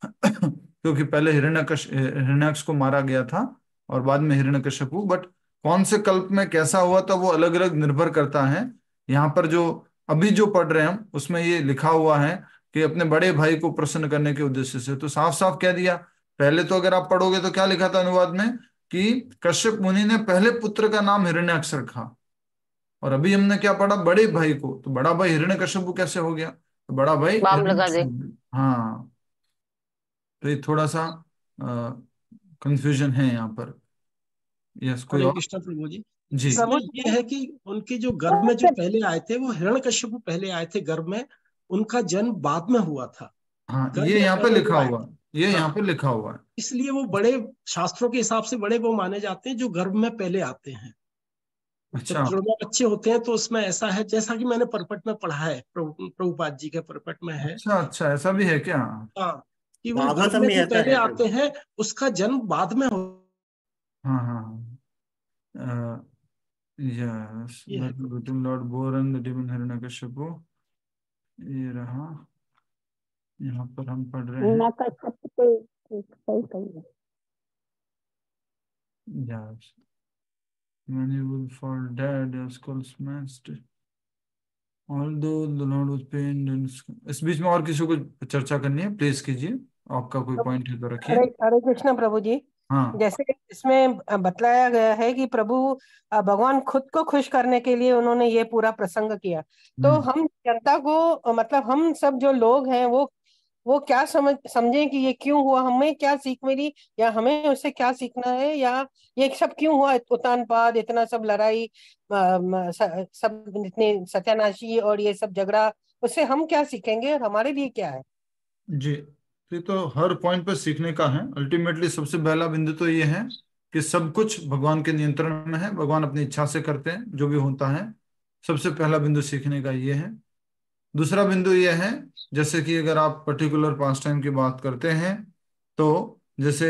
क्योंकि पहले हिरण्याक्ष को मारा गया था और बाद में हिरण्यकशिपु, बट कौन से कल्प में कैसा हुआ था वो अलग अलग निर्भर करता है। यहाँ पर जो अभी जो पढ़ रहे हैं हम उसमें ये लिखा हुआ है कि अपने बड़े भाई को प्रसन्न करने के उद्देश्य से, तो साफ साफ कह दिया। पहले तो अगर आप पढ़ोगे तो क्या लिखा था अनुवाद में कि कश्यप मुनि ने पहले पुत्र का नाम हिरण्याक्ष रखा, और अभी हमने क्या पढ़ा, बड़े भाई को, तो बड़ा भाई हिरण्यकशिपु कैसे हो गया, तो बड़ा भाई बाम लगा दे। हाँ, तो ये थोड़ा सा कंफ्यूजन है यहाँ पर। यस, कोई हरे और? कृष्ण प्रभु जी। जी इसमें ये है कि उनके जो गर्भ में जो पहले आए थे वो हिरण्यकशिपु पहले आए थे गर्भ में, उनका जन्म बाद में हुआ था। हाँ, गर्भ ये में यहाँ पे पहले लिखा वो आए हुआ, थे। ये हाँ, यहाँ पे लिखा हुआ है। इसलिए वो बड़े शास्त्रों के हिसाब से बड़े वो माने जाते हैं जो गर्भ में पहले आते हैं। अच्छा, जब जुड़वा बच्चे होते हैं तो उसमें ऐसा है, जैसा कि मैंने परपट में पढ़ा है, प्रभुपाद जी के परपट में है। अच्छा अच्छा, ऐसा भी है क्या? हाँ, कि वो गर्भ भागवतम में में जो ऐसा पहले है आते हैं उसका जन्म बाद में हो। हाँ हाँ, यस, ये है। Lord born the demon Hiranyakashipu, ये रहा, यहाँ पर हम पढ़ रहे हैं। Yes. Many will fall dead, their skulls smashed. Although the Lord was pained and इस बीच में और किसी को चर्चा करनी है प्लीज कीजिए, आपका कोई पॉइंट है तो रखिए। हरे हरे कृष्ण प्रभु जी। हाँ, जैसे इसमें बतलाया गया है कि प्रभु भगवान खुद को खुश करने के लिए उन्होंने ये पूरा प्रसंग किया, तो हम जनता को मतलब हम सब जो लोग हैं वो क्या समझें कि ये क्यों हुआ, हमें क्या सीख मिली या हमें उससे क्या सीखना है, या ये सब क्यों हुआ, उतान पाद, इतना सब लड़ाई, सब इतने सत्यानाशी और ये सब झगड़ा, उससे हम क्या सीखेंगे और हमारे लिए क्या है? जी, तो ये तो हर पॉइंट पर सीखने का है। अल्टीमेटली सबसे पहला बिंदु तो ये है कि सब कुछ भगवान के नियंत्रण में है, भगवान अपनी इच्छा से करते हैं जो भी होता है। सबसे पहला बिंदु सीखने का ये है। दूसरा बिंदु ये है, जैसे कि अगर आप पर्टिकुलर पास टाइम की बात करते हैं तो जैसे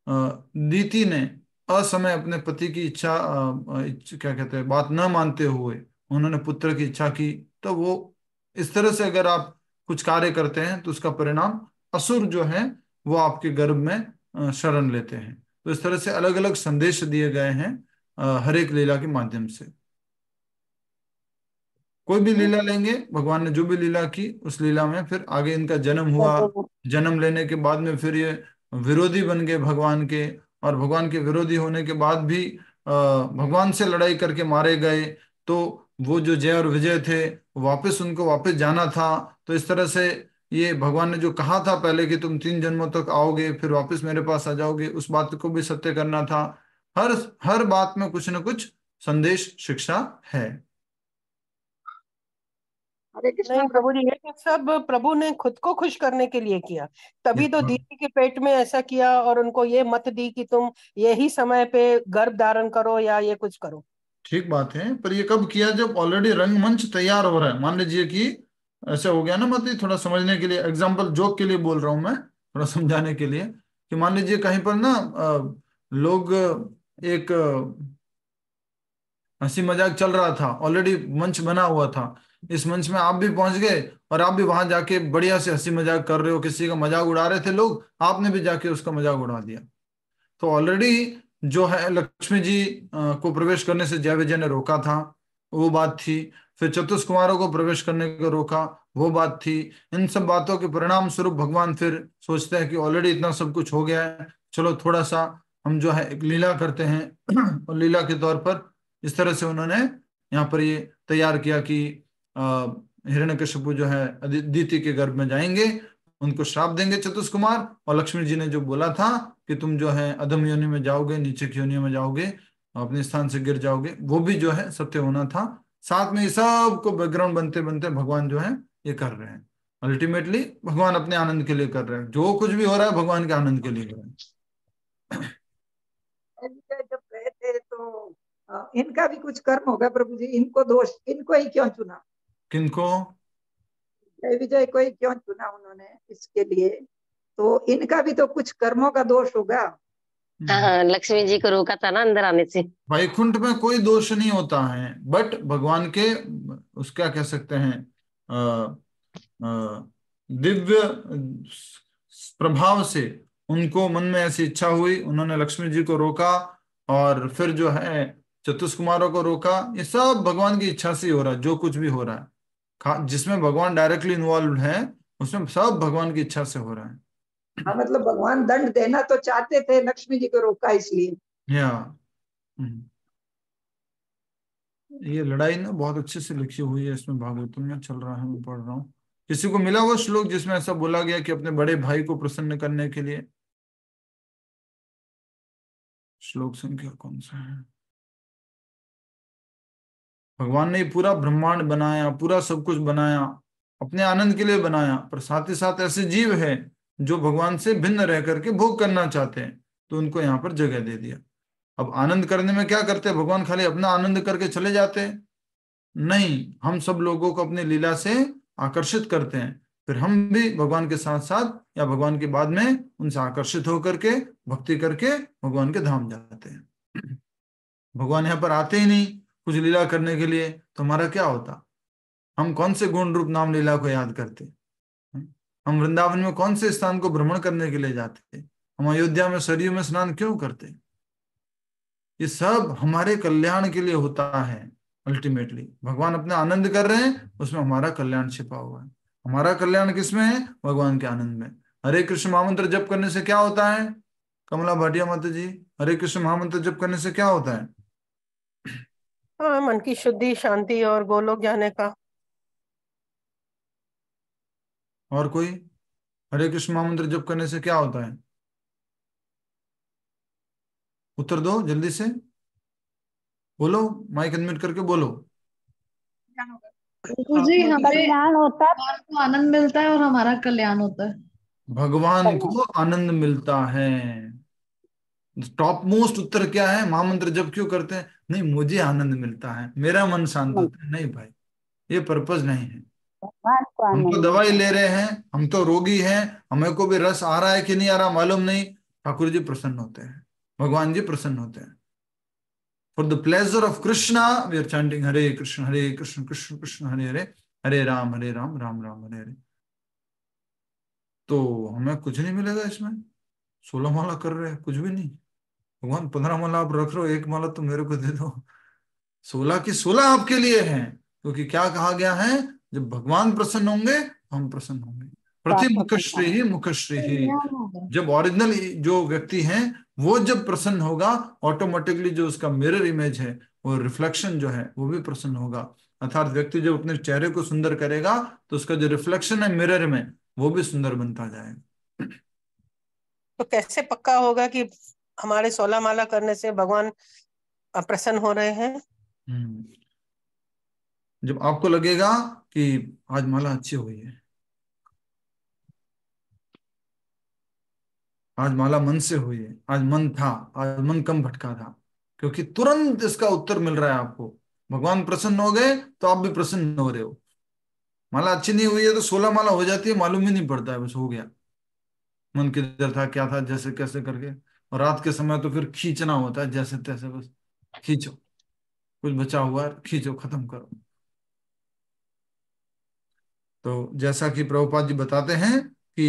दीति ने असमय अपने पति की इच्छा, क्या कहते हैं, बात न मानते हुए उन्होंने पुत्र की इच्छा की, तो वो इस तरह से अगर आप कुछ कार्य करते हैं तो उसका परिणाम असुर जो है वो आपके गर्भ में शरण लेते हैं। तो इस तरह से अलग अलग संदेश दिए गए हैं हर एक लीला के माध्यम से। कोई भी लीला लेंगे, भगवान ने जो भी लीला की उस लीला में फिर आगे इनका जन्म हुआ, जन्म लेने के बाद में फिर ये विरोधी बन गए भगवान के, और भगवान के विरोधी होने के बाद भी भगवान से लड़ाई करके मारे गए, तो वो जो जय और विजय थे वापस उनको वापस जाना था। तो इस तरह से ये भगवान ने जो कहा था पहले कि तुम 3 जन्मों तक आओगे फिर वापस मेरे पास आ जाओगे, उस बात को भी सत्य करना था। हर हर बात में कुछ न कुछ संदेश शिक्षा है। नहीं प्रभु जी, ये तो सब प्रभु ने खुद को खुश करने के लिए किया, तभी तो दीदी के पेट में ऐसा किया और उनको ये मत दी कि तुम यही समय पे गर्भ धारण करो या ये कुछ करो। ठीक बात है, पर ये कब किया, जब ऑलरेडी रंगमंच तैयार हो रहा है। मान लीजिए कि ऐसे हो गया ना, मतलब थोड़ा समझने के लिए एग्जांपल जोक के लिए बोल रहा हूं मैं, थोड़ा समझाने के लिए, कि मान लीजिए कहीं पर ना लोग एक हंसी मजाक चल रहा था, ऑलरेडी मंच बना हुआ था, इस मंच में आप भी पहुंच गए और आप भी वहां जाके बढ़िया से हंसी मजाक कर रहे हो, किसी का मजाक उड़ा रहे थे लोग, आपने भी जाके उसका मजाक उड़ा दिया। तो ऑलरेडी जो है लक्ष्मी जी को प्रवेश करने से जय विजय ने रोका था, वो बात थी। फिर चतुष्कुमारों को प्रवेश करने को रोका, वो बात थी। इन सब बातों के परिणाम स्वरूप भगवान फिर सोचते हैं कि ऑलरेडी इतना सब कुछ हो गया है, चलो थोड़ा सा हम जो है एक लीला करते हैं। और लीला के तौर पर इस तरह से उन्होंने यहाँ पर ये तैयार किया कि हिरण्यकशिपु जो है अदिति के गर्भ में जाएंगे, उनको श्राप देंगे चतुष्कुमार, और लक्ष्मी जी ने जो बोला था कि तुम जो है अधम योनि में जाओगे, नीचे की योनि में जाओगे, अपने स्थान से गिर जाओगे, वो भी जो है सत्य होना था। साथ में ये सब को बैकग्राउंड बनते बनते भगवान जो है ये कर रहे हैं। अल्टीमेटली भगवान अपने आनंद के लिए कर रहे हैं, जो कुछ भी हो रहा है भगवान के आनंद के लिए हो रहा है। जब गए थे तो इनका भी कुछ कर्म होगा प्रभु जी, इनको दोष, इनको ही क्यों चुना? किनको? जय विजय को ही क्यों चुना उन्होंने इसके लिए? तो इनका भी तो कुछ कर्मों का दोष होगा। हाँ, लक्ष्मी जी को रोका था ना अंदर आने से। वैकुंठ में कोई दोष नहीं होता है, बट भगवान के उस क्या कह सकते हैं दिव्य प्रभाव से उनको मन में ऐसी इच्छा हुई, उन्होंने लक्ष्मी जी को रोका और फिर जो है चतुष्कुमारों को रोका। ये सब भगवान की इच्छा से ही हो रहा है, जो कुछ भी हो रहा है जिसमें भगवान डायरेक्टली इन्वॉल्व है उसमें सब भगवान की इच्छा से हो रहा है। हाँ, मतलब भगवान दंड देना तो चाहते थे, लक्ष्मी जी को रोका इसलिए। ये लड़ाई ना बहुत अच्छे से लिखी हुई है इसमें, भागवतम में चल रहा है, मैं पढ़ रहा हूँ। किसी को मिला वो श्लोक जिसमें ऐसा बोला गया कि अपने बड़े भाई को प्रसन्न करने के लिए? श्लोक संख्या कौन सा है? भगवान ने पूरा ब्रह्मांड बनाया, पूरा सब कुछ बनाया, अपने आनंद के लिए बनाया, पर साथ ही साथ ऐसे जीव है जो भगवान से भिन्न रह करके भोग करना चाहते हैं, तो उनको यहाँ पर जगह दे दिया। अब आनंद करने में क्या करते हैं भगवान? खाली अपना आनंद करके चले जाते हैं? नहीं, हम सब लोगों को अपनी लीला से आकर्षित करते हैं, फिर हम भी भगवान के साथ साथ या भगवान के बाद में उनसे आकर्षित होकर के भक्ति करके भगवान के धाम जाते हैं। भगवान यहाँ पर आते ही नहीं कुछ लीला करने के लिए, तो हमारा क्या होता? हम कौन से गुण रूप नाम लीला को याद करते? हम वृंदावन में कौन से स्थान को भ्रमण करने के लिए जाते? हम अयोध्या में सरयू में स्नान क्यों करते? ये सब हमारे कल्याण के लिए होता है। अल्टीमेटली भगवान अपना आनंद कर रहे हैं, उसमें हमारा कल्याण छिपा हुआ है। हमारा कल्याण किसमें है? भगवान के आनंद में। हरे कृष्ण महामंत्र जप करने से क्या होता है? कमला भाटिया माता जी, हरे कृष्ण महामंत्र जप करने से क्या होता है? हाँ, मन की शुद्धि, शांति और गोलोक जाने का। और कोई? हरे कृष्ण महामंत्र जप करने से क्या होता है? उत्तर दो जल्दी से, बोलो, माइक अनम्यूट करके बोलो। जी, हमें कल्याण होता है, भगवान को आनंद मिलता है और हमारा कल्याण होता है। भगवान को आनंद मिलता है। टॉप मोस्ट उत्तर क्या है? महामंत्र जप क्यों करते हैं? नहीं, मुझे आनंद मिलता है, मेरा मन शांत होता है। नहीं भाई, ये पर्पज नहीं है। हम तो दवाई ले रहे हैं, हम तो रोगी हैं, हमें को भी रस आ रहा है कि नहीं आ रहा मालूम नहीं, ठाकुर जी प्रसन्न होते हैं, भगवान जी प्रसन्न होते हैं। For the pleasure of Krishna we are chanting Hare Krishna Krishna Krishna Hare Hare, Hare Ram Ram Ram Hare Hare. तो हमें कुछ नहीं मिलेगा इसमें। 16 माला कर रहे हैं, कुछ भी नहीं। भगवान 15 माला आप रख रहे हो, 1 माला तो मेरे को दे दो। 16 की 16 आपके लिए है, क्योंकि क्या कहा गया है? जब भगवान प्रसन्न होंगे हम प्रसन्न होंगे। प्रति मुखश्री ही मुखश्री ही। जब ओरिजिनल जो व्यक्ति है वो जब प्रसन्न होगा, ऑटोमेटिकली जो उसका मिरर इमेज है, वो रिफ्लेक्शन जो है वो भी प्रसन्न होगा। अर्थात व्यक्ति जब अपने चेहरे को सुंदर करेगा तो उसका जो रिफ्लेक्शन है मिरर में वो भी सुंदर बनता जाएगा। तो कैसे पक्का होगा कि हमारे 16 माला करने से भगवान प्रसन्न हो रहे हैं? जब आपको लगेगा कि आज माला अच्छी हुई है, आज माला मन से हुई है, आज मन था, आज मन कम भटका था, क्योंकि तुरंत इसका उत्तर मिल रहा है आपको। भगवान प्रसन्न हो गए तो आप भी प्रसन्न हो रहे हो। माला अच्छी नहीं हुई है तो 16 माला हो जाती है, मालूम ही नहीं पड़ता है, बस हो गया। मन किधर था, क्या था, जैसे कैसे करके। और रात के समय तो फिर खींचना होता है जैसे तैसे, बस खींचो, कुछ बचा हुआ है खींचो, खत्म करो। तो जैसा कि प्रभुपाद जी बताते हैं कि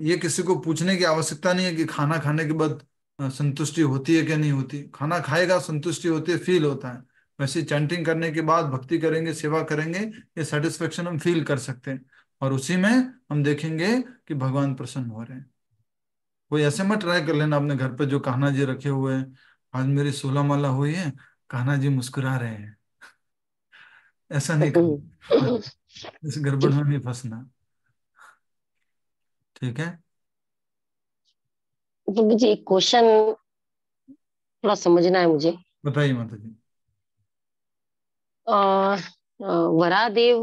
ये किसी को पूछने की आवश्यकता नहीं है कि खाना खाने के बाद संतुष्टि होती है क्या नहीं होती। खाना खाएगा संतुष्टि होती है, फील होता है। वैसे चैंटिंग करने के बाद भक्ति करेंगे, सेवा करेंगे, ये सेटिस्फेक्शन हम फील कर सकते हैं, और उसी में हम देखेंगे कि भगवान प्रसन्न हो रहे हैं। कोई ऐसे मत ट्राई कर लेना अपने घर पे जो कान्हा जी रखे हुए हैं, आज मेरी 16 माला हुई है, कान्हा जी मुस्कुरा रहे हैं, ऐसा नहीं करना। इस गड़बड़ में नहीं फंसना, ठीक है। तो मुझे एक क्वेश्चन थोड़ा समझना है मुझे। बताइए माता जी। वरादेव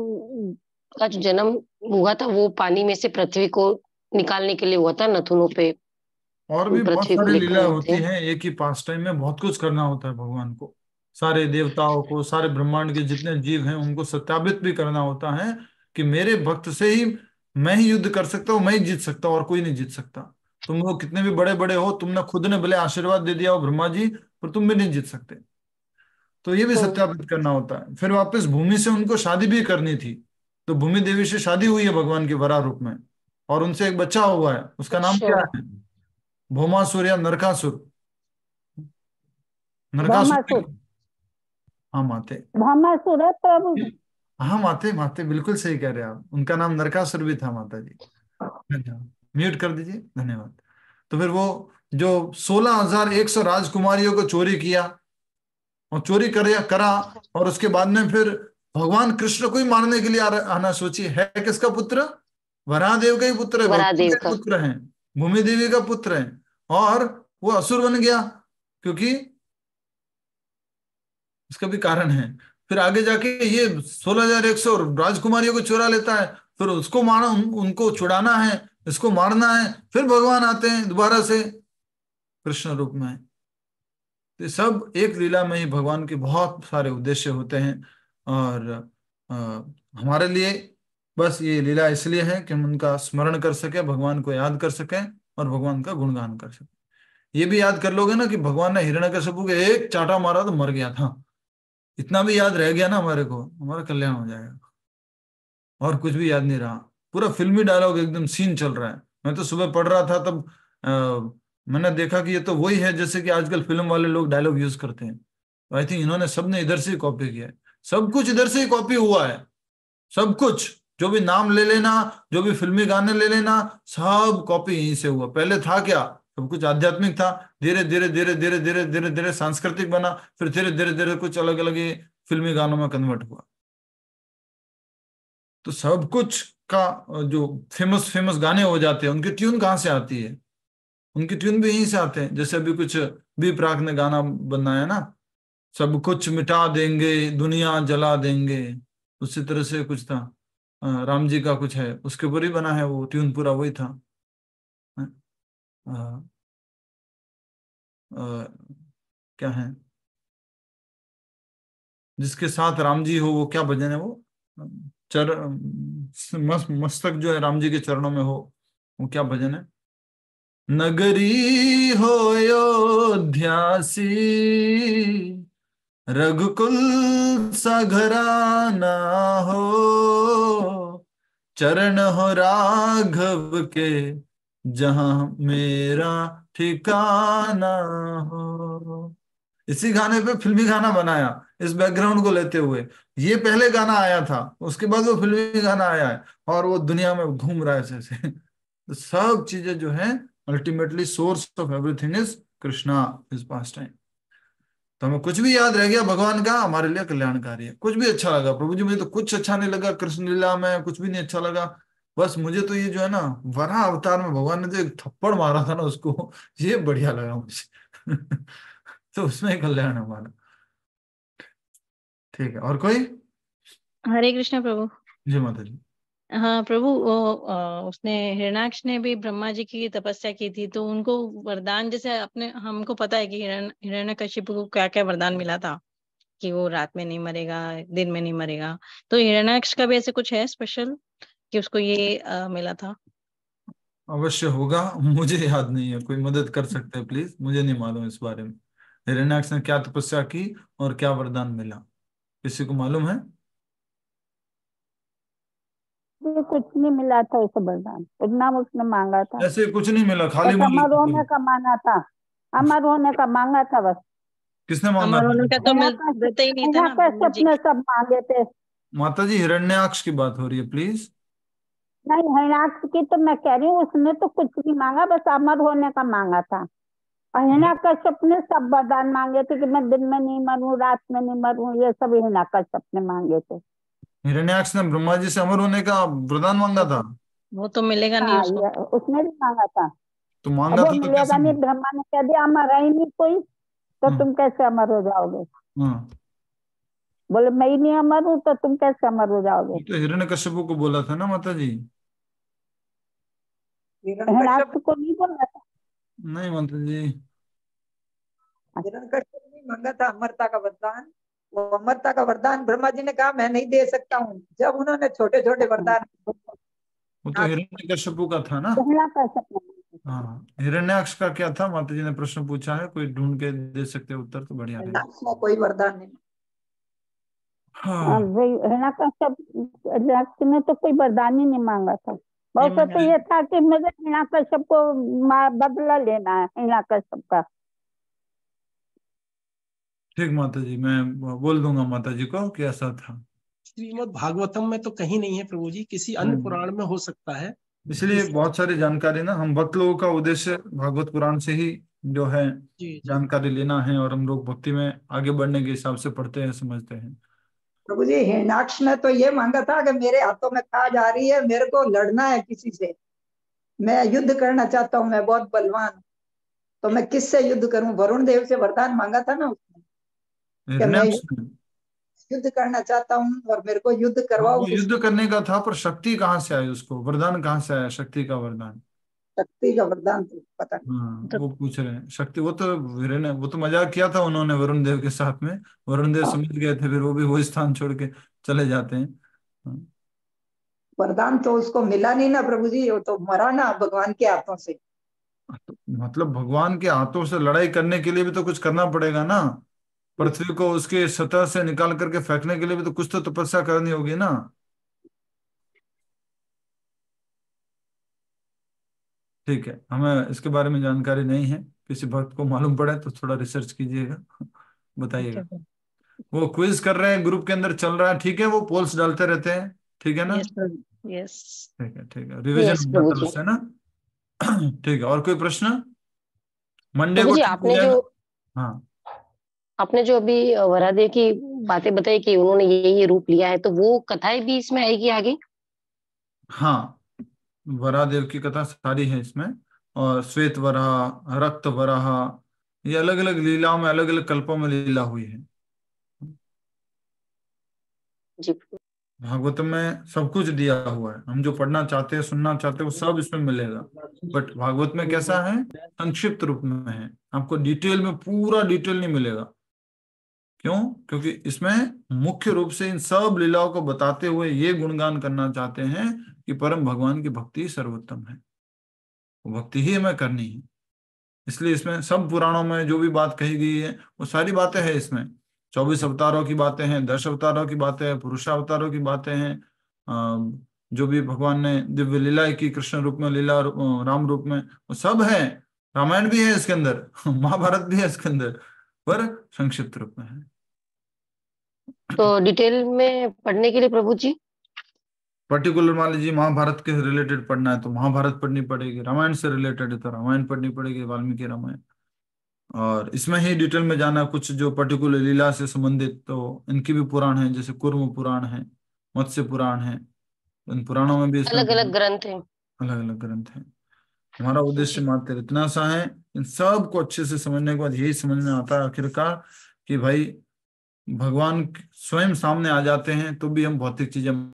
का जो जन्म हुआ था वो पानी में से पृथ्वी को निकालने के लिए हुआ था, नथुनों पे और भी बहुत पृथ्वी को सारी लेकर लीला आए होती थे। हैं, एक ही पास टाइम में बहुत कुछ करना होता है भगवान को। सारे देवताओं को, सारे ब्रह्मांड के जितने जीव हैं उनको सत्यापित भी करना होता है कि मेरे भक्त से ही मैं ही युद्ध कर सकता हूँ, मैं ही जीत सकता हूँ, और कोई नहीं जीत सकता। तुम लोग कितने भी बड़े बड़े हो, तुमने खुद ने भले आशीर्वाद दे दिया हो ब्रह्मा जी, पर तुम भी नहीं जीत सकते। तो ये भी सत्यापित करना होता है। फिर वापस भूमि से उनको शादी भी करनी थी, तो भूमि देवी से शादी हुई है भगवान के वराह रूप में, और उनसे एक बच्चा हुआ है। उसका नाम क्या अच्छा। है? भौमासुर या नरकासुर। नरकासुर भामासुर। हाँ माते। भामासुर है प्रभु जी। हाँ माते, माते बिल्कुल सही कह रहे हैं आप, उनका नाम नरकासुर भी था माता जी। धन्यवाद, म्यूट कर दीजिए, धन्यवाद। तो फिर वो जो 16,100 राजकुमारियों को चोरी किया, और चोरी करा, और उसके बाद में फिर भगवान कृष्ण को ही मारने के लिए आना सोची। है किसका पुत्र? वराहदेव का ही पुत्र है, भगवान वरादेव का का। ही पुत्र है, भूमि देवी का पुत्र है, और वो असुर बन गया, क्योंकि इसका भी कारण है। फिर आगे जाके ये 16,100 राजकुमारियों को चुरा लेता है, फिर उसको मारना, उनको छुड़ाना है, इसको मारना है, फिर भगवान आते हैं दोबारा से कृष्ण रूप में। तो सब एक लीला में ही भगवान के बहुत सारे उद्देश्य होते हैं, और अ, हमारे लिए बस ये लीला इसलिए है कि हम उनका स्मरण कर सके, भगवान को याद कर सकें, और भगवान का गुणगान कर सकें। ये भी याद कर लोगे ना कि भगवान ने हिरण्यकशिपु के एक चाटा मारा तो मर गया था, इतना भी याद रह गया ना हमारे को, हमारा कल्याण हो जाएगा। और कुछ भी याद नहीं रहा, पूरा फिल्मी डायलॉग एकदम सीन चल रहा है। मैं तो सुबह पढ़ रहा था तब मैंने देखा कि ये तो वही है जैसे कि आजकल फिल्म वाले लोग डायलॉग यूज करते हैं। तो आई थिंक इन्होंने सबने इधर से ही कॉपी किया है, सब कुछ इधर से ही कॉपी हुआ है। सब कुछ जो भी नाम ले लेना, जो भी फिल्मी गाने ले लेना, सब कॉपी यहीं से हुआ। पहले था क्या? सब कुछ आध्यात्मिक था, धीरे धीरे धीरे धीरे धीरे धीरे धीरे सांस्कृतिक बना, फिर धीरे धीरे धीरे कुछ अलग अलग फिल्मी गानों में कन्वर्ट हुआ। तो सब कुछ का जो फेमस फेमस गाने हो जाते हैं, उनकी ट्यून कहाँ से आती है? उनकी ट्यून भी यहीं से आते हैं। जैसे अभी कुछ बी प्राक ने गाना बनाया ना, सब कुछ मिटा देंगे दुनिया जला देंगे, उसी तरह से कुछ था। राम जी का कुछ है, उसके ऊपर ही बना है, वो ट्यून पूरा वही था। अ, अ, क्या है, जिसके साथ राम जी हो, वो क्या भजन है वो? चर मस्तक जो है राम जी के चरणों में हो, वो क्या भजन है? नगरी हो अयोध्यासी, रघुकुल सा घराना हो, चरण हो राघव के, जहां मेरा ठिकाना हो। इसी गाने पे फिल्मी गाना बनाया, इस बैकग्राउंड को लेते हुए। ये पहले गाना आया था, उसके बाद वो फिल्मी गाना आया है, और वो दुनिया में घूम रहा है ऐसे ऐसे। तो सब चीजें जो है, ultimately source of everything is Krishna, is past time. तो हमें कुछ भी याद रह गया भगवान का, हमारे लिए कल्याणकारी है। कुछ भी अच्छा लगा प्रभु जी, मुझे तो कुछ अच्छा नहीं लगा कृष्ण लीला में, कुछ भी नहीं अच्छा लगा। बस मुझे तो ये जो है ना, वराह अवतार में भगवान ने जो एक थप्पड़ मारा था ना उसको, ये बढ़िया लगा मुझे। तो उसमें ही कल्याण है हमारा। ठीक है, और कोई? हरे कृष्ण प्रभु। जी माता जी। हाँ प्रभु, उसने हिरण्याक्ष ने भी ब्रह्मा जी की तपस्या की थी, तो उनको वरदान, जैसे अपने हमको पता है कि हिरण्यकशिपु को क्या क्या वरदान मिला था, कि वो रात में नहीं मरेगा, दिन में नहीं मरेगा। तो हिरण्याक्ष का भी ऐसे कुछ है स्पेशल कि उसको ये मिला था? अवश्य होगा, मुझे याद नहीं है, कोई मदद कर सकते हैं प्लीज, मुझे नहीं मालूम इस बारे में। हिरण्याक्ष ने क्या तपस्या की और क्या वरदान मिला, किसी को मालूम है? ये कुछ नहीं मिला था, इसे वरदान, इतना उसने मांगा था, ऐसे कुछ नहीं मिला, खाली बस मांगा समारोह था। में कमाना था, अमर होने का मांगा था बस। किसने मांगा अमर होने था? का तो देते ही नहीं था ना ब्रह्मा जी। सबने सब मांगे थे। माता जी हिरण्याक्ष की बात हो रही है, प्लीज। नहीं, हिरण्याक्ष की तो मैं कह रही हूँ, उसने तो कुछ नहीं मांगा, बस अमर होने का मांगा था। और हिरण्याकश्यप ने सब वरदान मांगे थे कि मैं दिन में नहीं मरूं, रात में नहीं मरूं, ये सब हिरण्याकश्यप ने मांगे थे। हिरण्याक्ष ने ब्रह्मा जी से अमर होने का वरदान मांगा था। वो तो मिलेगा नहीं हाँ, उसको। उसने भी मांगा था। तो मांगा वो था तो मिलेगा कैसे? नहीं, ब्रह्मा ने कह दिया अमर है ही नहीं कोई, तो तुम कैसे अमर हो जाओगे? हाँ, बोले मैं ही नहीं अमर हूँ, तो तुम कैसे अमर हो जाओगे? तो हिरण्यकश्यप को बोला था ना माता जी। हिरण्याक्ष को नहीं बोला था। नहीं माता जी, हिरण्यकश्यप ने मांगा था अमरता का वरदान। वो अमरता का वरदान ब्रह्मा जी ने कहा मैं नहीं दे सकता हूँ। जब उन्होंने छोटे छोटे वरदान, वो तो हिरण्यकश्यप का था ना। हाँ, हिरण्याक्ष का क्या था? माता जी ने प्रश्न पूछा है, कोई ढूंढ के दे सकते उत्तर तो बढ़िया रहेगा। कोई वरदान नहीं। हाँ, हिरण्याक्ष ने तो कोई वरदान ही नहीं मांगा था। बहुत तो ये था कि मुझे हिरण्याकश्यप को बदला लेना है, हिरण्याकश्यप का। ठीक माता जी, मैं बोल दूंगा माता जी को कि ऐसा था। श्रीमद् भागवतम में तो कहीं नहीं है प्रभु जी, किसी अन्य पुराण में हो सकता है। इसलिए बहुत सारी जानकारी ना, हम भक्त लोगों का उद्देश्य भागवत पुराण से ही जो है जानकारी लेना है, और हम लोग भक्ति में आगे बढ़ने के हिसाब से पढ़ते हैं, समझते हैं। प्रभु जी हिरण्याक्ष ने तो ये मांगा था कि मेरे हाथों में खाज आ रही है, मेरे को लड़ना है किसी से, मैं युद्ध करना चाहता हूँ, मैं बहुत बलवान, तो मैं किससे युद्ध करूं? वरुण देव से वरदान मांगा था ना उसने कि मैं युद्ध करना चाहता हूँ और मेरे को युद्ध करवाओ। वो युद्ध करने का था, पर शक्ति कहाँ से आई उसको? वरदान कहाँ से आया? शक्ति का वरदान। शक्ति का वरदान तो पता नहीं। हाँ, वो पूछ रहे हैं शक्ति। वो तो मजाक किया था उन्होंने वरुण देव के साथ में। वरुण देव समझ गए थे, फिर वो भी वो स्थान छोड़ के चले जाते हैं। वरदान तो उसको मिला नहीं ना प्रभु जी, वो तो मरा ना भगवान के हाथों से। मतलब भगवान के हाथों से लड़ाई करने के लिए भी तो कुछ करना पड़ेगा ना। पृथ्वी को उसके सतह से निकाल करके फेंकने के लिए भी तो कुछ तो तपस्या करनी होगी ना। ठीक है, हमें इसके बारे में जानकारी नहीं है, किसी भक्त को मालूम पड़े तो थोड़ा रिसर्च कीजिएगा, बताइएगा। वो क्विज कर रहे हैं, ग्रुप के अंदर चल रहा है, ठीक है, वो पोल्स डालते रहते हैं, ठीक है ना? यस, ठीक है, रिविजन होता है ना। ठीक है, और कोई प्रश्न? मंडे को आपने जो अभी वरादेव की बातें बताई कि उन्होंने ये रूप लिया है, तो वो कथाएं भी इसमें आएगी आगे? हाँ, वरादेव की कथा सारी है इसमें, और श्वेत वराह, रक्त वराह, ये अलग अलग लीलाओं में, अलग अलग कल्पों में लीला हुई है। भागवत में सब कुछ दिया हुआ है, हम जो पढ़ना चाहते हैं, सुनना चाहते हैं, वो सब इसमें मिलेगा। बट भागवत में कैसा है? संक्षिप्त रूप में है, आपको डिटेल में पूरा डिटेल नहीं मिलेगा। क्यों? क्योंकि इसमें मुख्य रूप से इन सब लीलाओं को बताते हुए ये गुणगान करना चाहते हैं कि परम भगवान की भक्ति सर्वोत्तम है, वो भक्ति ही हमें करनी है। इसलिए इसमें सब पुराणों में जो भी बात कही गई है वो सारी बातें हैं इसमें। 24 अवतारों की बातें हैं, 10 अवतारों की बातें हैं, पुरुषावतारों की बातें हैं, जो भी भगवान ने दिव्य लीला की, कृष्ण रूप में लीला, राम रूप में, वो सब है। रामायण भी है इसके अंदर, महाभारत भी है इसके अंदर, पर संक्षिप्त रूप में है। तो डिटेल में पढ़ने के लिए प्रभु जी, पर्टिकुलर मान लीजिए महाभारत के रिलेटेड पढ़ना है तो महाभारत पढ़नी पड़ेगी, रामायण से रिलेटेड है तो रामायण पढ़नी पड़ेगी, वाल्मीकि रामायण। और इसमें ही डिटेल में जाना, कुछ जो पर्टिकुलर लीला से संबंधित, तो इनकी भी पुराण है, जैसे कुर्म पुराण है, मत्स्य पुराण है, इन पुराणों में भी अलग अलग ग्रंथ हैं। अलग अलग ग्रंथ है। हमारा उद्देश्य मात्र इतना सा है, इन सब को अच्छे से समझने के बाद यही समझ में आता है आखिरकार कि भाई भगवान स्वयं सामने आ जाते हैं तो भी हम भौतिक चीजें